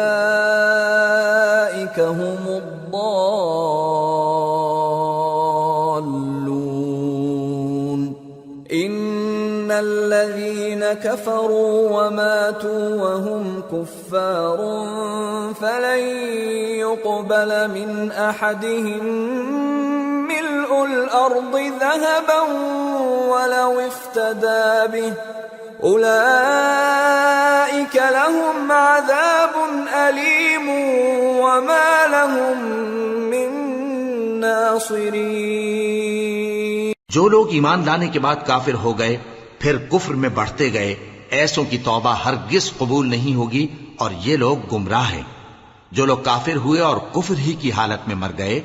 هم الضالون إن الذين كفروا وماتوا وهم كفار فلن يقبل من أحدهم ملء الأرض ذهبا ولو افتدى به أولئك لهم عذاب أليم وما لهم من ناصرين۔ جو لوگ ایمان لانے کے بعد کافر ہو گئے پھر کفر میں بڑھتے گئے، ایسوں کی توبہ ہرگز قبول نہیں ہوگی اور یہ لوگ گمراہ ہیں۔ جو لوگ کافر ہوئے اور کفر ہی کی حالت میں مر گئے،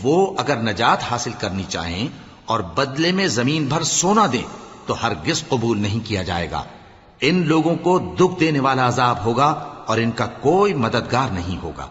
وہ اگر نجات حاصل کرنی چاہیں اور بدلے میں زمین بھر سونا دیں تو ہرگز قبول نہیں کیا جائے گا۔ ان لوگوں کو دکھ دینے والا عذاب ہوگا اور ان کا کوئی مددگار نہیں ہوگا۔